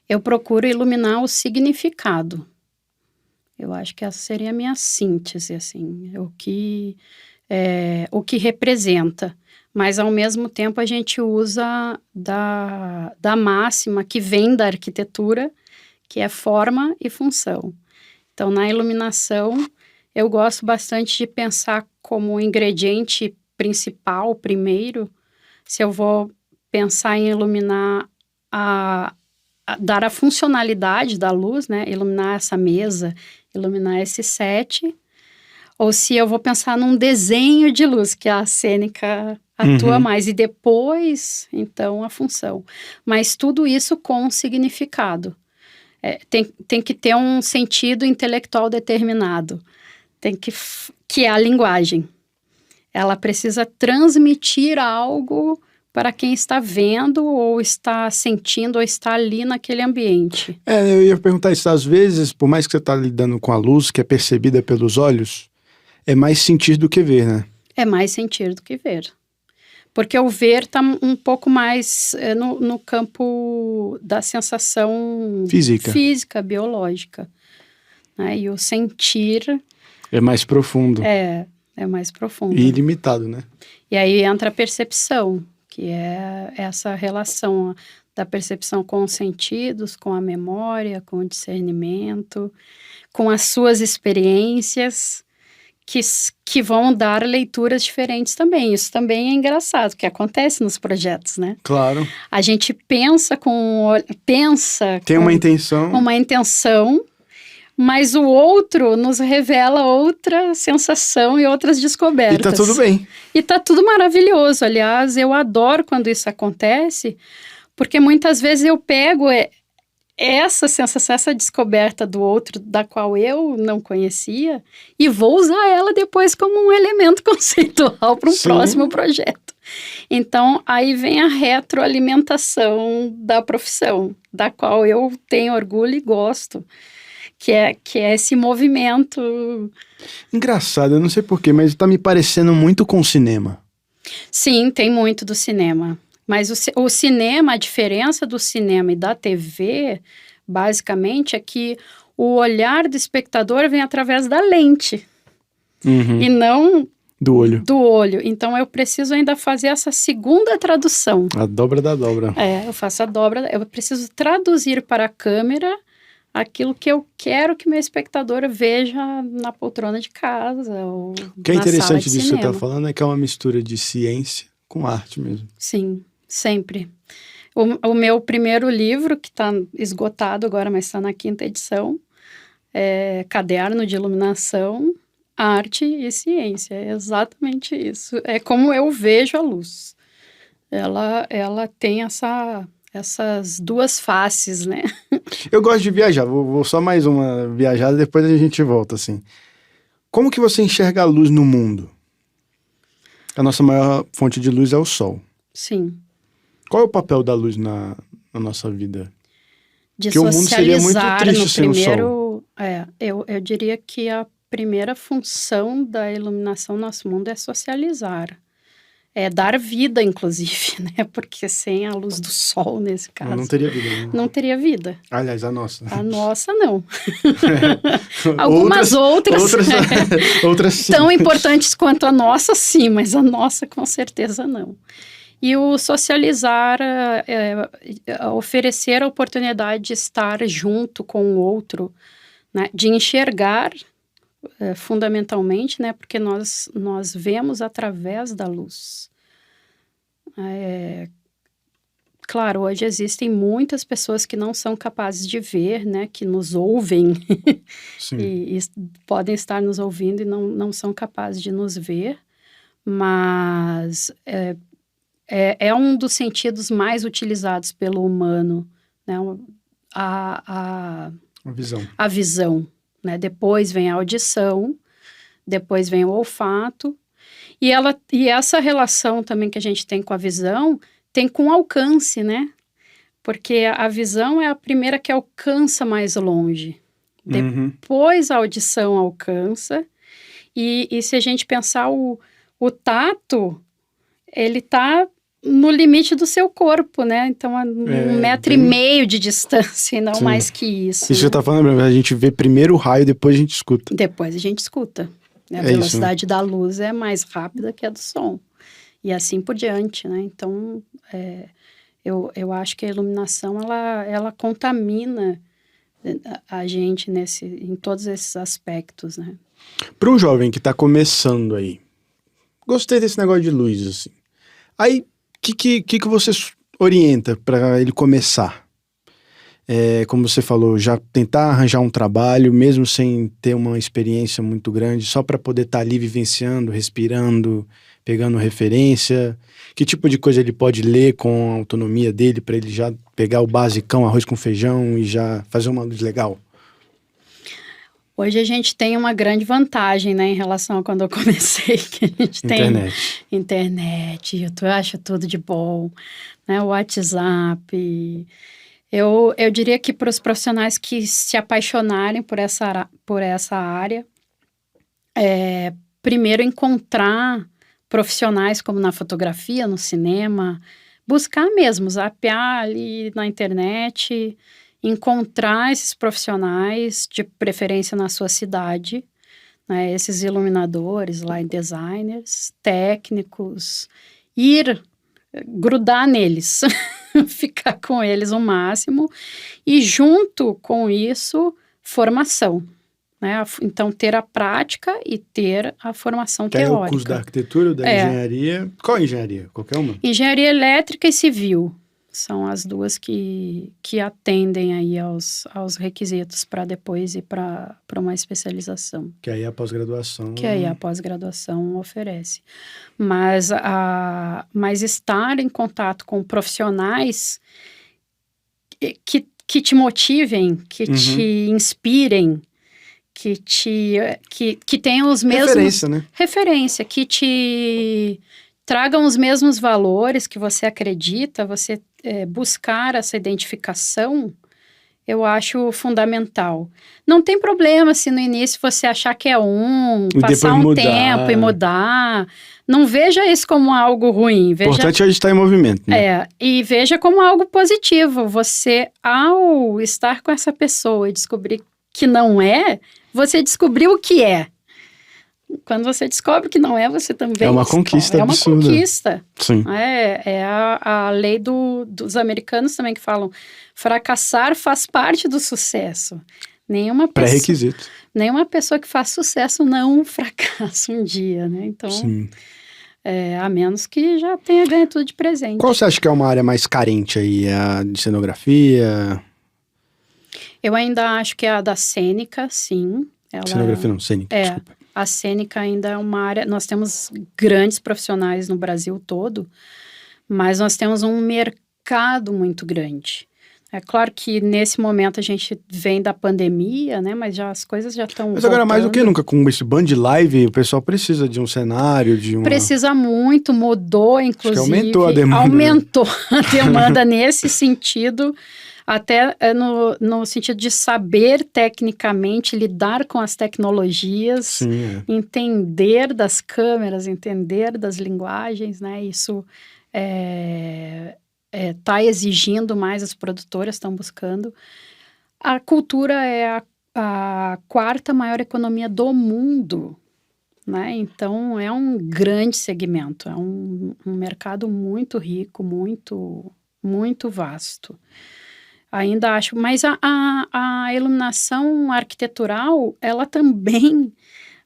Eu procuro iluminar o significado. Eu acho que essa seria a minha síntese, assim, o que representa. Mas, ao mesmo tempo, a gente usa da máxima que vem da arquitetura, que é forma e função. Então, na iluminação, eu gosto bastante de pensar como ingrediente principal, primeiro, se eu vou pensar em iluminar dar a funcionalidade da luz, né? Iluminar essa mesa, iluminar esse set, ou se eu vou pensar num desenho de luz, que a cênica atua mais, e depois, então, a função. Mas tudo isso com um significado. Tem que ter um sentido intelectual determinado, que é a linguagem. Ela precisa transmitir algo para quem está vendo, ou está sentindo, ou está ali naquele ambiente. Eu ia perguntar isso. Às vezes, por mais que você está lidando com a luz, que é percebida pelos olhos, é mais sentir do que ver, né? É mais sentir do que ver. Porque o ver está um pouco mais no campo da sensação física, biológica. Né? E o sentir... é mais profundo. É mais profundo. E ilimitado, né? E aí entra a percepção, que é essa relação da percepção com os sentidos, com a memória, com o discernimento, com as suas experiências, que vão dar leituras diferentes também. Isso também é engraçado, que acontece nos projetos, né? Claro. A gente pensa Tem uma intenção. Uma intenção, mas o outro nos revela outra sensação e outras descobertas. E tá tudo bem. E tá tudo maravilhoso. Aliás, eu adoro quando isso acontece, porque muitas vezes eu pego essa sensação, essa descoberta do outro, da qual eu não conhecia, e vou usar ela depois como um elemento conceitual para um próximo projeto. Então, aí vem a retroalimentação da profissão, da qual eu tenho orgulho e gosto, que é esse movimento. Engraçado, eu não sei porquê, mas tá me parecendo muito com o cinema. Sim, tem muito do cinema. Mas o cinema, a diferença do cinema e da TV, basicamente, é que o olhar do espectador vem através da lente. E não do olho. Do olho. Então, eu preciso ainda fazer essa segunda tradução. A dobra da dobra. Eu faço a dobra. Eu preciso traduzir para a câmera aquilo que eu quero que meu espectador veja na poltrona de casa ou o que é na interessante sala de disso que cinema. você está falando é que é uma mistura de ciência com arte mesmo. Sim, sempre. O meu primeiro livro, que está esgotado agora, mas está na 5ª edição, é Caderno de Iluminação, Arte e Ciência. É exatamente isso. É como eu vejo a luz. Ela tem essas duas faces, né? Eu gosto de viajar. Vou só mais uma viajada, depois a gente volta, assim. Como que você enxerga a luz no mundo? A nossa maior fonte de luz é o sol. Sim. Qual é o papel da luz na nossa vida? De Porque o mundo seria muito triste sem o sol. Eu diria que a primeira função da iluminação no nosso mundo é socializar. É dar vida, inclusive, né? Porque sem a luz do sol, nesse caso... Não teria vida, né? Não teria vida. Aliás, a nossa. A nossa, não. Algumas outras tão importantes quanto a nossa, sim, mas a nossa, com certeza, não. E o socializar, oferecer a oportunidade de estar junto com o outro, né? De enxergar, fundamentalmente, né? Porque nós vemos através da luz. Claro, hoje existem muitas pessoas que não são capazes de ver, né? Que nos ouvem e podem estar nos ouvindo e não são capazes de nos ver, mas é um dos sentidos mais utilizados pelo humano, né? A visão. A visão, né? Depois vem a audição, depois vem o olfato, e essa relação também que a gente tem com a visão, tem com o alcance, né? Porque a visão é a primeira que alcança mais longe. Depois a audição alcança, e se a gente pensar o tato, ele está no limite do seu corpo, né? Então, 1,5 metro de distância, e não mais que isso. Isso que você tá falando, a gente vê primeiro o raio, depois a gente escuta. Depois a gente escuta. A velocidade da luz é mais rápida que a do som. E assim por diante, né? Então, eu acho que a iluminação, ela contamina a gente em todos esses aspectos, né? Para um jovem que está começando aí, gostei desse negócio de luz, assim. Aí, o que você orienta para ele começar? Como você falou, já tentar arranjar um trabalho, mesmo sem ter uma experiência muito grande, só para poder estar ali vivenciando, respirando, pegando referência. Que tipo de coisa ele pode ler com a autonomia dele para ele já pegar o basicão, arroz com feijão e já fazer uma luz legal? Hoje a gente tem uma grande vantagem, né, em relação a quando eu comecei, que a gente tem internet, YouTube, eu acho tudo de bom, né, o WhatsApp. Eu diria que para os profissionais que se apaixonarem por essa área, primeiro encontrar profissionais como na fotografia, no cinema, buscar mesmo, zapear ali na internet, encontrar esses profissionais, de preferência na sua cidade, né, esses iluminadores, light designers, técnicos, grudar neles. ficar com eles o máximo. E junto com isso, formação. Né? Então, ter a prática e ter a formação Que teórica. é o curso da arquitetura, da engenharia. Qual engenharia? Qualquer uma? Engenharia elétrica e civil. São as duas que atendem aí aos requisitos para depois ir para uma especialização. Que aí a pós-graduação... Que aí a pós-graduação oferece. Mas estar em contato com profissionais que te motivem, que te inspirem, que tenham os mesmos... Referência, né? Referência, que te tragam os mesmos valores que você acredita, você buscar essa identificação, eu acho fundamental. Não tem problema se no início você achar que é passar um tempo e mudar. Não veja isso como algo ruim. O importante é a gente estar em movimento, né? E veja como algo positivo. Você, ao estar com essa pessoa e descobrir que não é, você descobriu o que é. Quando você descobre que não é, você também... É uma conquista absurda. É uma conquista. Sim. É a lei dos americanos também que falam, fracassar faz parte do sucesso. Pré-requisito. Nenhuma pessoa que faz sucesso não fracassa um dia, né? Então, sim. A menos que já tenha ganho tudo de presente. Qual você acha que é uma área mais carente aí? É a de cenografia? Eu ainda acho que é a da cênica, sim. Cenografia não, cênica, desculpa. A cênica ainda é uma área... Nós temos grandes profissionais no Brasil todo, mas nós temos um mercado muito grande. É claro que nesse momento a gente vem da pandemia, né? Mas as coisas já estão Mas agora mais do que nunca, com esse band live, o pessoal precisa de um cenário, de uma... Precisa muito, mudou inclusive. Acho que aumentou a demanda. Aumentou a demanda nesse sentido... Até no sentido de saber tecnicamente lidar com as tecnologias, Sim, entender das câmeras, entender das linguagens, né? Isso está exigindo mais, as produtoras estão buscando. A cultura é a quarta maior economia do mundo, né? Então, é um grande segmento, é um mercado muito rico, muito, muito vasto. Ainda acho, mas a iluminação arquitetural, ela também,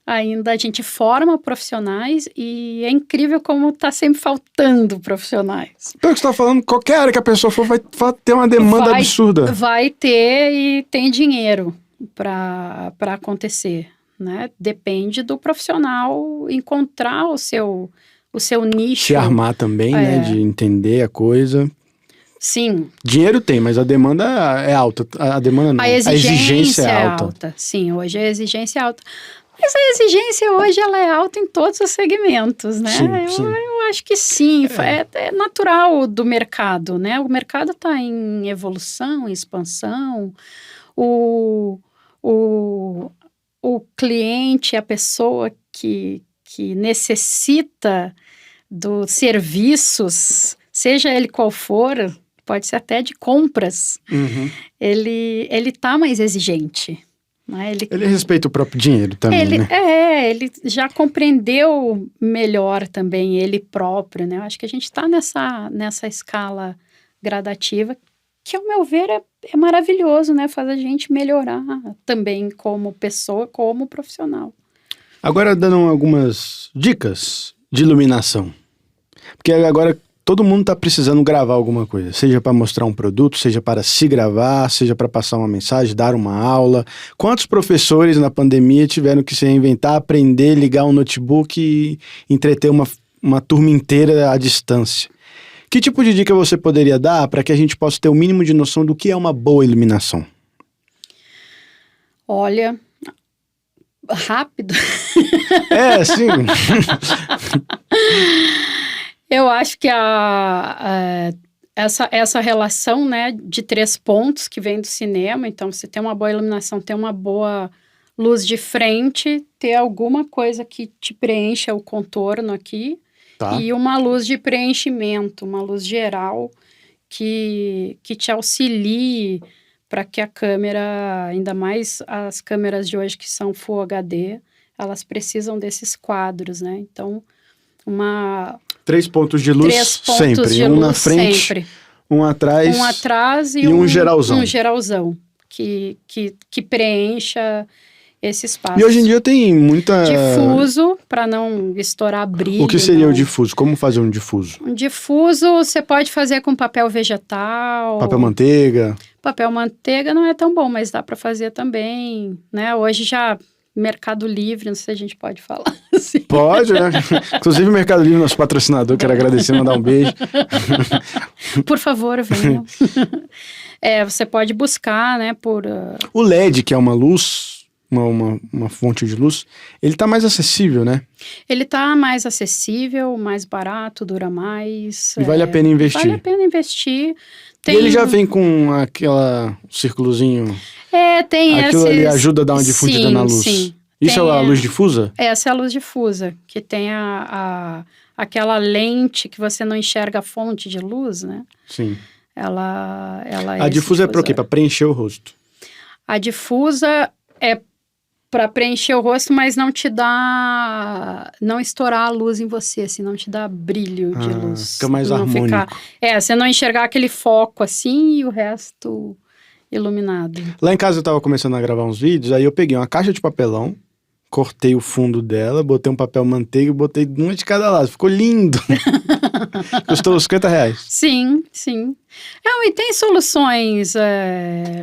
ainda a gente forma profissionais e é incrível como está sempre faltando profissionais. Pelo que você está falando, qualquer área que a pessoa for vai ter uma demanda absurda. Vai ter e tem dinheiro para acontecer, né? Depende do profissional encontrar o seu nicho. Se armar também, né? De entender a coisa. Sim. Dinheiro tem, mas a demanda é alta. A demanda não. A exigência é alta. Sim, hoje a exigência é alta. Mas a exigência hoje ela é alta em todos os segmentos, né? Sim. Eu acho que sim. É natural do mercado, né? O mercado está em evolução, em expansão. O cliente, a pessoa que necessita dos serviços, seja ele qual for... Pode ser até de compras. Uhum. Ele tá mais exigente. Né? Ele respeita o próprio dinheiro também, né? Ele já compreendeu melhor também ele próprio, né? Eu acho que a gente está nessa escala gradativa, que ao meu ver é maravilhoso, né? Faz a gente melhorar também como pessoa, como profissional. Agora dando algumas dicas de iluminação. Porque agora... Todo mundo está precisando gravar alguma coisa, seja para mostrar um produto, seja para se gravar, seja para passar uma mensagem, dar uma aula. Quantos professores na pandemia tiveram que se reinventar, aprender, ligar um notebook e entreter uma turma inteira à distância? Que tipo de dica você poderia dar para que a gente possa ter o mínimo de noção do que é uma boa iluminação? Olha, rápido. Sim. Eu acho que essa relação, né, de 3 pontos que vem do cinema, então você tem uma boa iluminação, ter uma boa luz de frente, ter alguma coisa que te preencha o contorno aqui, e uma luz de preenchimento, uma luz geral que te auxilie para que a câmera, ainda mais as câmeras de hoje que são Full HD, elas precisam desses quadros, né? Então, 3 pontos de luz sempre, um na frente, Um atrás. Um atrás e um geralzão. Um geralzão que preencha esse espaço. E hoje em dia tem muita... Difuso, para não estourar brilho. O que seria não. o difuso? Como fazer um difuso? Um difuso você pode fazer com papel vegetal. Papel manteiga. Papel manteiga não é tão bom, mas dá para fazer também, né? Hoje já Mercado Livre, não sei se a gente pode falar assim. Pode, né? Inclusive o Mercado Livre, nosso patrocinador, quero agradecer, mandar um beijo. Por favor, venham. Você pode buscar, né, por... O LED, que é uma luz, uma fonte de luz, ele tá mais acessível, né? Ele tá mais acessível, mais barato, dura mais. E vale a pena investir. Vale a pena investir. E ele já vem com aquela círculozinho... tem aquilo ali ajuda a dar uma difundida na luz. Sim. Isso é a luz difusa? Essa é a luz difusa, que tem aquela lente que você não enxerga a fonte de luz, né? Sim. Ela A difusa é para o quê? Para preencher o rosto? A difusa é para preencher o rosto, mas não te dá... Não estourar a luz em você, assim, não te dá brilho de luz. Fica mais harmônico. Você não enxergar aquele foco assim e o resto iluminado. Lá em casa eu tava começando a gravar uns vídeos, aí eu peguei uma caixa de papelão, cortei o fundo dela, botei um papel manteiga e botei uma de cada lado. Ficou lindo. Custou R$50. Sim. E tem soluções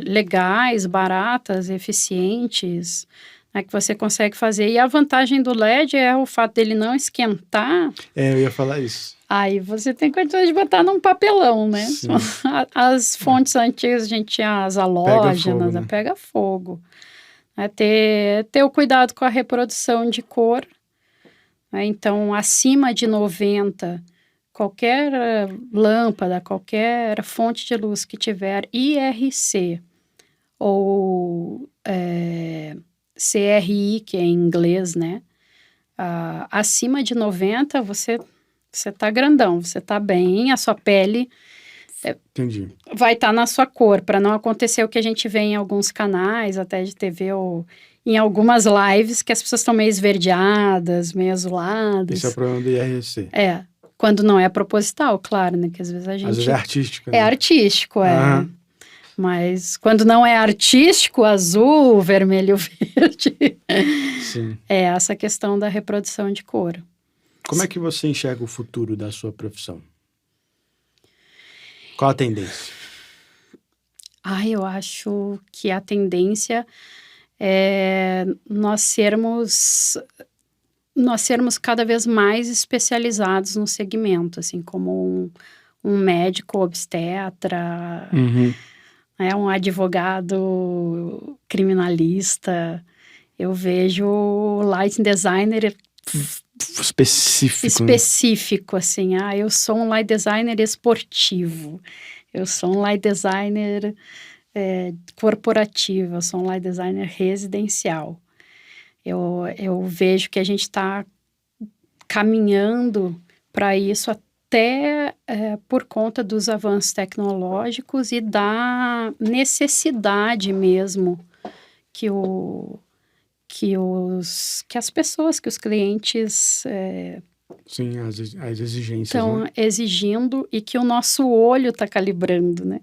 legais, baratas, eficientes, né, que você consegue fazer. E a vantagem do LED é o fato dele não esquentar. Eu ia falar isso. Aí você tem condições de botar num papelão, né? Sim. As fontes antigas, a gente tinha as halógenas, pega fogo. Ter o cuidado com a reprodução de cor. Né? Então, acima de 90, qualquer lâmpada, qualquer fonte de luz que tiver IRC ou CRI, que é em inglês, né? Acima de 90, você tá grandão, você tá bem, a sua pele... Entendi. Vai estar na sua cor, para não acontecer o que a gente vê em alguns canais, até de TV ou em algumas lives, que as pessoas estão meio esverdeadas, meio azuladas. Esse é o problema do IRC. Quando não é proposital, claro, né? Que às vezes a gente... Às vezes é artístico. Né? É artístico, Mas quando não é artístico, azul, vermelho, verde... Sim. É essa questão da reprodução de cor. Como é que você enxerga o futuro da sua profissão? Qual a tendência? Eu acho que a tendência é nós sermos cada vez mais especializados no segmento, assim, como um médico obstetra, um advogado criminalista. Eu vejo o lighting designer específico, assim. Eu sou um light designer esportivo, eu sou um light designer corporativo, eu sou um light designer residencial. Eu vejo que a gente está caminhando para isso até por conta dos avanços tecnológicos e da necessidade mesmo que as pessoas, que os clientes sim, as exigências estão exigindo e que o nosso olho está calibrando, né?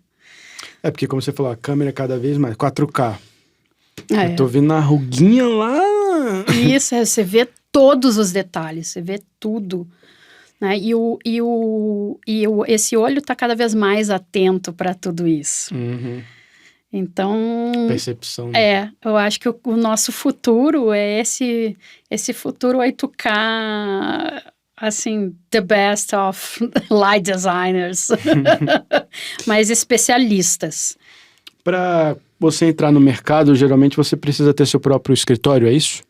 Porque como você falou, a câmera cada vez mais 4K. Eu tô vendo a ruguinha lá. Isso, você vê todos os detalhes, você vê tudo, né? Esse olho está cada vez mais atento para tudo isso. Então... Percepção. Né? Eu acho que o nosso futuro é esse futuro 8K, assim, the best of light designers, mas especialistas. Para você entrar no mercado, geralmente você precisa ter seu próprio escritório, é isso?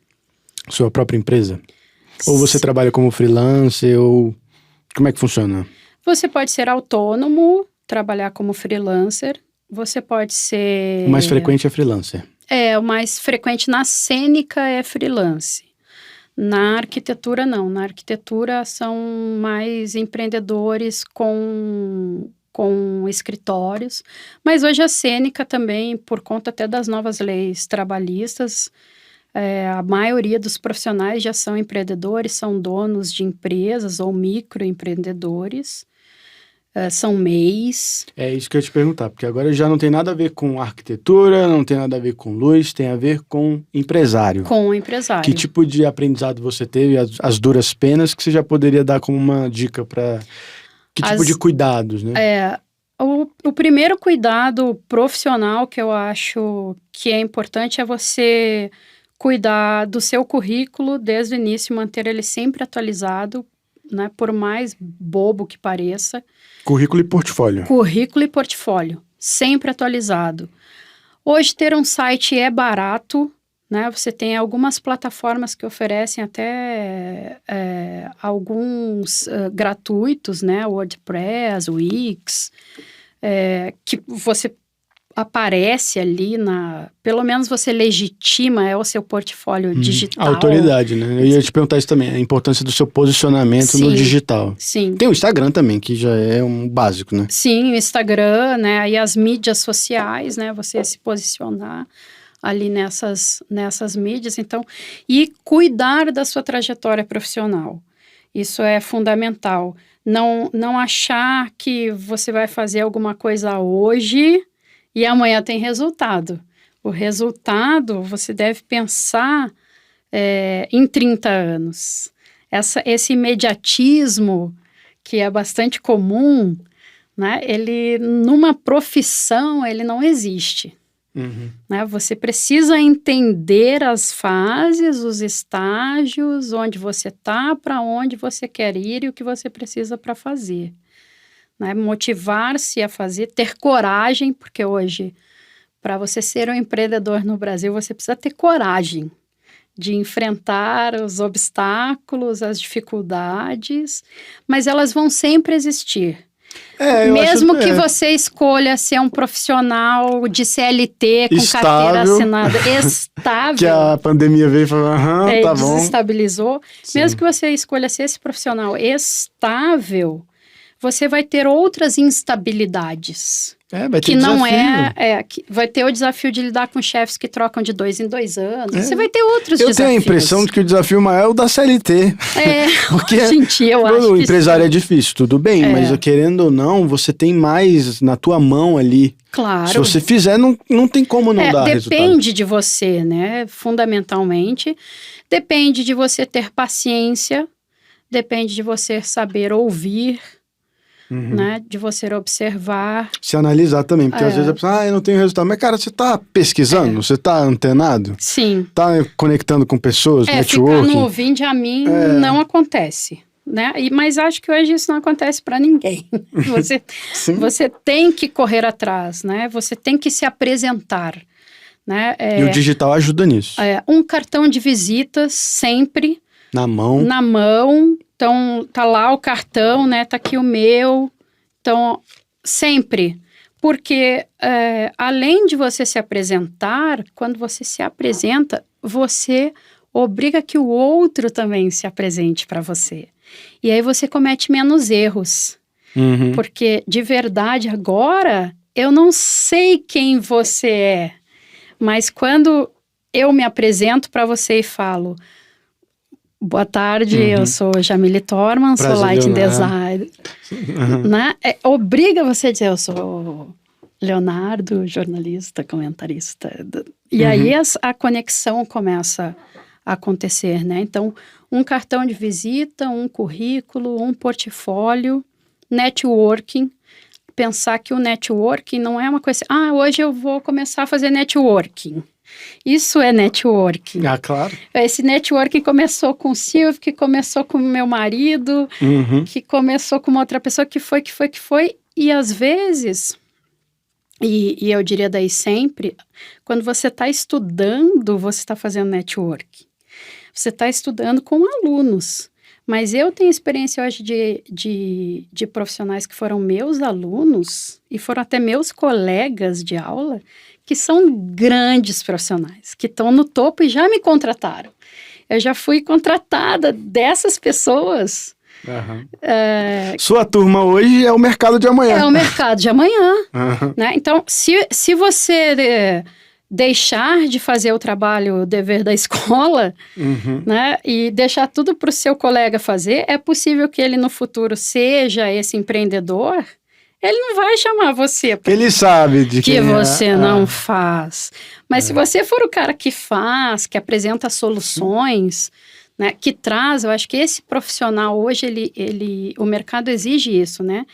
Sua própria empresa? Ou você trabalha como freelancer, ou... Como é que funciona? Você pode ser autônomo, trabalhar como freelancer. Você pode ser... O mais frequente é freelancer. O mais frequente na cênica é freelance. Na arquitetura, não. Na arquitetura são mais empreendedores com escritórios. Mas hoje a cênica também, por conta até das novas leis trabalhistas, a maioria dos profissionais já são empreendedores, são donos de empresas ou microempreendedores. são MEIs. É isso que eu ia te perguntar, porque agora já não tem nada a ver com arquitetura, não tem nada a ver com luz, tem a ver com empresário. Com o empresário. Que tipo de aprendizado você teve, as duras penas, que você já poderia dar como uma dica para... Que tipo de cuidados, né? O primeiro cuidado profissional que eu acho que é importante é você cuidar do seu currículo desde o início, manter ele sempre atualizado, né? Por mais bobo que pareça. Currículo e portfólio. Currículo e portfólio, sempre atualizado. Hoje ter um site é barato, né? Você tem algumas plataformas que oferecem até alguns gratuitos, né? WordPress, Wix, que você aparece ali pelo menos você legitima o seu portfólio digital. A autoridade, né? Eu ia te perguntar isso também, a importância do seu posicionamento no digital. Sim. Tem o Instagram também, que já é um básico, né? Sim, o Instagram, né? E as mídias sociais, né? Você se posicionar ali nessas mídias, então, e cuidar da sua trajetória profissional. Isso é fundamental. Não achar que você vai fazer alguma coisa hoje e amanhã tem resultado. O resultado, você deve pensar em 30 anos. Esse imediatismo, que é bastante comum, né? Ele, numa profissão, ele não existe. Uhum. Né? Você precisa entender as fases, os estágios, onde você está, para onde você quer ir e o que você precisa para fazer. Né? Motivar-se a fazer, ter coragem, porque hoje, para você ser um empreendedor no Brasil, você precisa ter coragem de enfrentar os obstáculos, as dificuldades, mas elas vão sempre existir. Mesmo que você escolha ser um profissional de CLT com estável, carteira assinada estável. Que a pandemia veio e falou, tá bom. Desestabilizou. Sim. Mesmo que você escolha ser esse profissional estável, você vai ter outras instabilidades. Vai ter que desafio. Não vai ter o desafio de lidar com chefes que trocam de 2 em 2 anos. Você vai ter outros desafios. Eu tenho a impressão de que o desafio maior é o da CLT. Porque gente, eu acho o que empresário é difícil, tudo bem, mas querendo ou não, você tem mais na tua mão ali. Claro. Se você fizer, não tem como não dar resultado. Depende de você, né? Fundamentalmente. Depende de você ter paciência, depende de você saber ouvir, né? De você observar. Se analisar também, porque às vezes a pessoa, eu não tenho resultado. Mas, cara, você tá pesquisando? Você tá antenado? Sim. Tá conectando com pessoas, networking? Ficar no ouvindo a mim não acontece. Né? Mas acho que hoje isso não acontece para ninguém. Você tem que correr atrás, né? Você tem que se apresentar. Né? E o digital ajuda nisso. Um cartão de visitas sempre. Na mão. Na mão. Então, tá lá o cartão, né? Tá aqui o meu. Então, sempre. Porque, além de você se apresentar, quando você se apresenta, você obriga que o outro também se apresente para você. E aí você comete menos erros. Porque, de verdade, agora, eu não sei quem você é. Mas quando eu me apresento para você e falo... Boa tarde, eu sou Jamile Torman, sou Lighting Designer. Né? Obriga você a dizer, eu sou Leonardo, jornalista, comentarista. E aí a conexão começa a acontecer, né? Então, um cartão de visita, um currículo, um portfólio, networking. Pensar que o networking não é uma coisa... hoje eu vou começar a fazer networking. Isso é networking. Claro. Esse networking começou com o Silvio, que começou com o meu marido, que começou com uma outra pessoa, que foi. E às vezes, e eu diria daí sempre, quando você está estudando, você está fazendo networking. Você está estudando com alunos. Mas eu tenho experiência hoje de profissionais que foram meus alunos e foram até meus colegas de aula, que são grandes profissionais, que estão no topo e já me contrataram. Eu já fui contratada dessas pessoas. Sua turma hoje é o mercado de amanhã. É o mercado de amanhã. Né? Então, se você deixar de fazer o trabalho, o dever da escola, né, e deixar tudo para o seu colega fazer, é possível que ele no futuro seja esse empreendedor ele não vai chamar você Porque ele sabe de que quem você não faz. Mas se você for o cara que faz, que apresenta soluções, né, que traz, eu acho que esse profissional hoje, o mercado exige isso, né?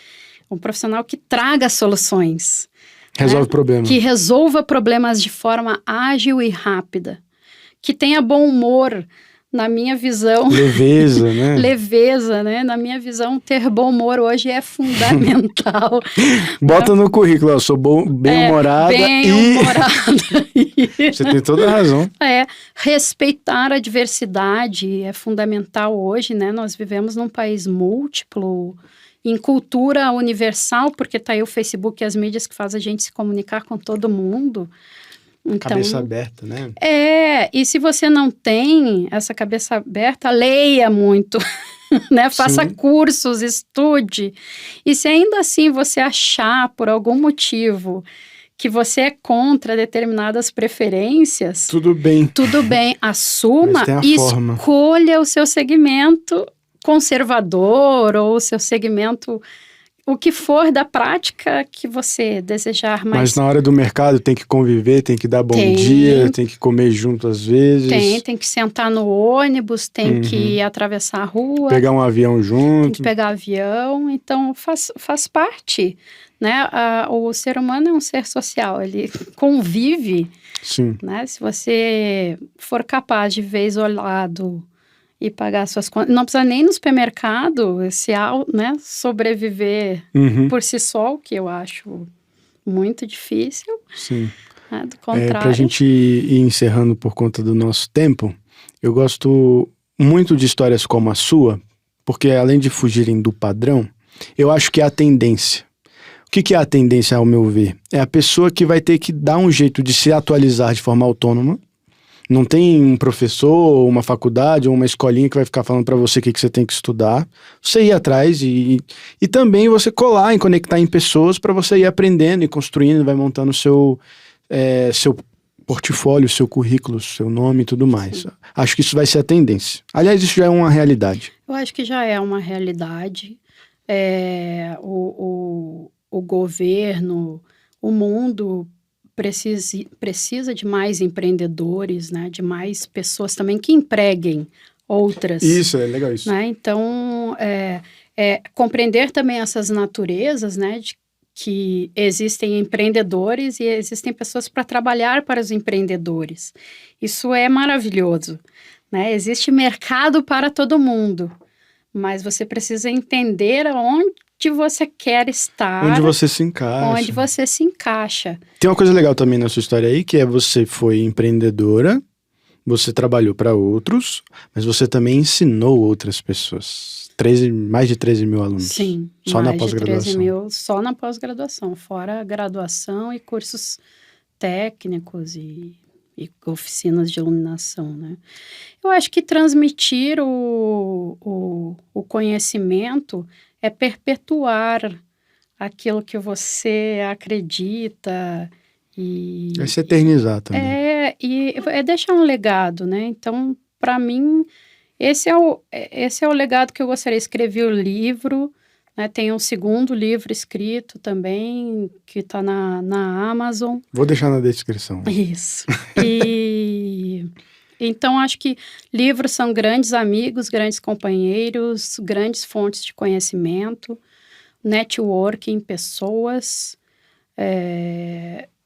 Um profissional que traga soluções. Resolve problema. Que resolva problemas de forma ágil e rápida. Que tenha bom humor, na minha visão. Leveza, né? Leveza, né? Na minha visão, ter bom humor hoje é fundamental. Bota no currículo, eu sou bem-humorada Bem-humorada. Você tem toda a razão. Respeitar a diversidade é fundamental hoje, né? Nós vivemos num país múltiplo, em cultura universal, porque tá aí o Facebook e as mídias que fazem a gente se comunicar com todo mundo. Então, cabeça aberta, né? E se você não tem essa cabeça aberta, leia muito, né? Faça cursos, estude. E se ainda assim você achar, por algum motivo, que você é contra determinadas preferências... Tudo bem. Tudo bem, assuma e escolha o seu segmento conservador ou o seu segmento... O que for da prática que você desejar mais. Mas na hora do mercado tem que conviver, tem que dar bom dia, tem que comer junto às vezes. Tem que sentar no ônibus, tem que atravessar a rua. Pegar um avião junto. Tem que pegar avião, então faz parte, né? O ser humano é um ser social, ele convive. Sim. Né? Se você for capaz de ver isolado e pagar suas contas. Não precisa nem no supermercado, né, sobreviver por si só, o que eu acho muito difícil. Sim. Né, do contrário. Para a gente ir encerrando por conta do nosso tempo, eu gosto muito de histórias como a sua, porque além de fugirem do padrão, eu acho que é a tendência. O que é a tendência, ao meu ver? É a pessoa que vai ter que dar um jeito de se atualizar de forma autônoma. Não tem um professor, uma faculdade ou uma escolinha que vai ficar falando para você o que você tem que estudar. Você ir atrás e também você colar e conectar em pessoas para você ir aprendendo e construindo, vai montando seu portfólio, seu currículo, seu nome e tudo mais. Sim. Acho que isso vai ser a tendência. Aliás, isso já é uma realidade. Eu acho que já é uma realidade. O governo, o mundo... Precisa de mais empreendedores, né? De mais pessoas também que empreguem outras. Isso, é legal isso. Né? Então, compreender também essas naturezas, né? De que existem empreendedores e existem pessoas para trabalhar para os empreendedores. Isso é maravilhoso. Né? Existe mercado para todo mundo, mas você precisa entender onde você quer estar. Onde você se encaixa. Onde você se encaixa. Tem uma coisa legal também na sua história aí, que é você foi empreendedora, você trabalhou para outros, mas você também ensinou outras pessoas. Mais de 13 mil alunos. Sim, só na pós-graduação. 13 mil só na pós-graduação, fora graduação e cursos técnicos e oficinas de iluminação, né? Eu acho que transmitir o conhecimento é perpetuar aquilo que você acredita e... É se eternizar também. É deixar um legado, né? Então, para mim, esse é o legado que eu gostaria. Escrevi o livro, né? Tem um segundo livro escrito também, que está na Amazon. Vou deixar na descrição. Isso. Então, acho que livros são grandes amigos, grandes companheiros, grandes fontes de conhecimento, networking, pessoas,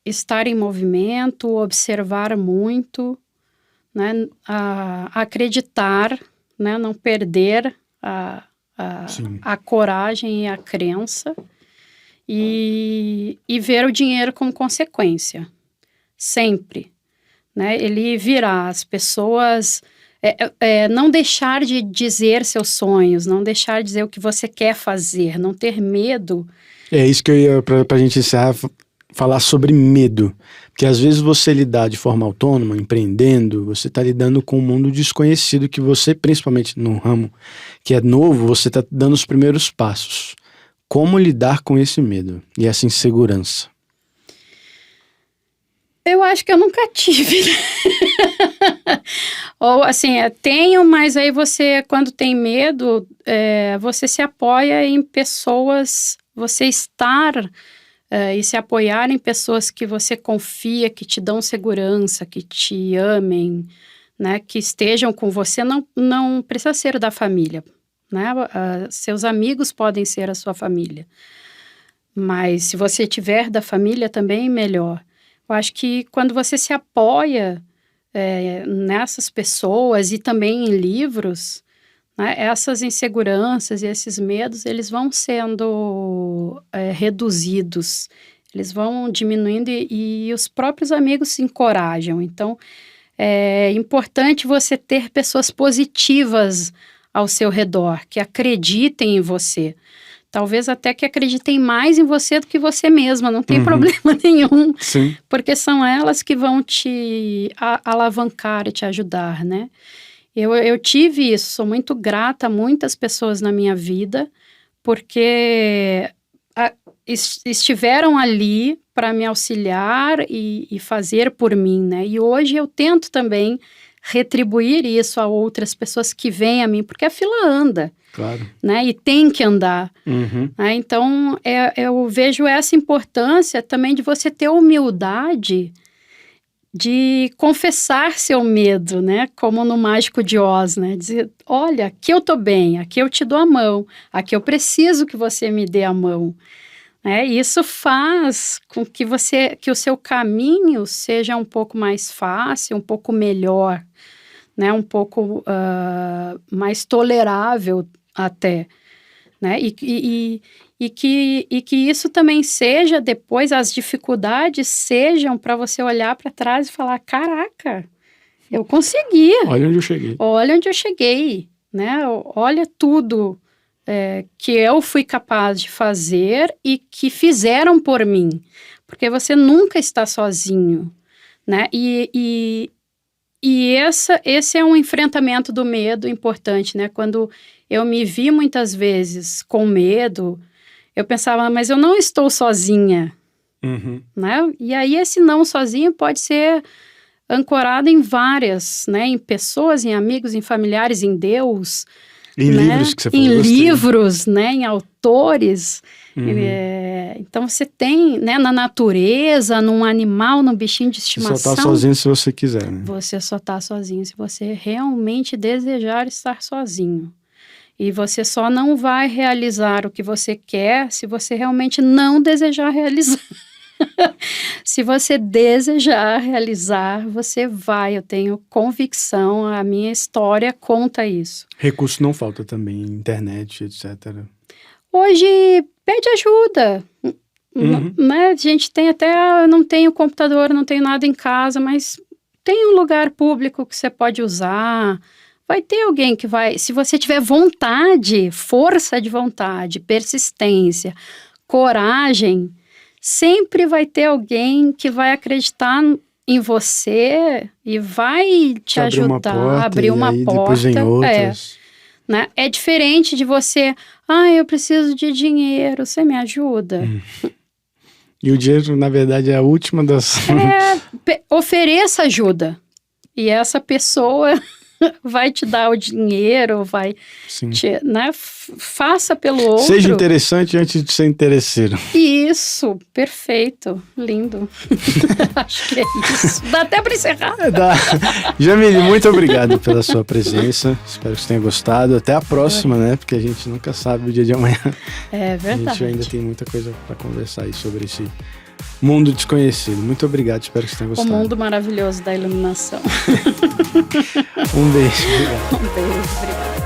estar em movimento, observar muito, né, acreditar, né, não perder a coragem e a crença e ver o dinheiro como consequência, sempre. Né, ele virá, as pessoas, não deixar de dizer seus sonhos, não deixar de dizer o que você quer fazer, não ter medo. É isso que eu ia, pra gente encerrar, falar sobre medo. Porque às vezes você lidar de forma autônoma, empreendendo, você está lidando com um mundo desconhecido que você, principalmente no ramo que é novo, você está dando os primeiros passos. Como lidar com esse medo e essa insegurança? Eu acho que eu nunca tive. Ou assim, tenho, mas aí você, quando tem medo, você se apoia em pessoas você estar e se apoiar em pessoas que você confia, que te dão segurança, que te amem, né, que estejam com você, não precisa ser da família, né? Seus amigos podem ser a sua família, mas se você tiver da família também, melhor. Eu acho que quando você se apoia nessas pessoas e também em livros, né, essas inseguranças e esses medos, eles vão sendo reduzidos, eles vão diminuindo e os próprios amigos se encorajam. Então, é importante você ter pessoas positivas ao seu redor, que acreditem em você. Talvez até que acreditem mais em você do que você mesma, não tem problema nenhum. Sim. Porque são elas que vão te alavancar e te ajudar, né? Eu tive isso, sou muito grata a muitas pessoas na minha vida, porque estiveram ali para me auxiliar e fazer por mim, né? E hoje eu tento também retribuir isso a outras pessoas que vêm a mim, porque a fila anda. Claro. Né? E tem que andar. Né? Então, eu vejo essa importância também de você ter humildade de confessar seu medo, né? Como no Mágico de Oz, né? Dizer, olha, aqui eu tô bem, aqui eu te dou a mão, aqui eu preciso que você me dê a mão. Né? E isso faz com que o seu caminho seja um pouco mais fácil, um pouco melhor, né? Um pouco mais tolerável até, né? E que isso também seja, depois, as dificuldades sejam para você olhar para trás e falar, caraca, eu consegui. Olha onde eu cheguei. Olha onde eu cheguei, né? Olha tudo que eu fui capaz de fazer e que fizeram por mim. Porque você nunca está sozinho, né? E esse é um enfrentamento do medo importante, né? Quando eu me vi muitas vezes com medo, eu pensava, mas eu não estou sozinha, né? E aí esse não sozinho pode ser ancorado em várias, né? Em pessoas, em amigos, em familiares, em Deus. Em livros que você falou. Em livros, né? Em autores. Então você tem, né? Na natureza, num animal, num bichinho de estimação. Você só está sozinho se você quiser, né? Você só está sozinho se você realmente desejar estar sozinho. E você só não vai realizar o que você quer se você realmente não desejar realizar. Se você desejar realizar, você vai. Eu tenho convicção, a minha história conta isso. Recurso não falta também, internet, etc. Hoje, pede ajuda. Né? A gente tem até, eu não tenho computador, não tenho nada em casa, mas tem um lugar público que você pode usar. Vai ter alguém que vai, se você tiver vontade, força de vontade, persistência, coragem, sempre vai ter alguém que vai acreditar em você e vai te ajudar, abrir uma porta. Depois vem outras. Né? É diferente de você, eu preciso de dinheiro, você me ajuda? E o dinheiro, na verdade, é a última das... Ofereça ajuda. E essa pessoa vai te dar o dinheiro, vai te, né? Faça pelo outro. Seja interessante antes de ser interesseiro. Isso, perfeito, lindo. Acho que é isso. Dá até para encerrar. Dá. Jamile, muito obrigado pela sua presença. Espero que você tenha gostado. Até a próxima, né? Porque a gente nunca sabe o dia de amanhã. É verdade. A gente ainda tem muita coisa para conversar aí sobre esse mundo desconhecido. Muito obrigado, espero que você tenha gostado. O mundo maravilhoso da iluminação. Um beijo, obrigado. Um beijo, obrigado.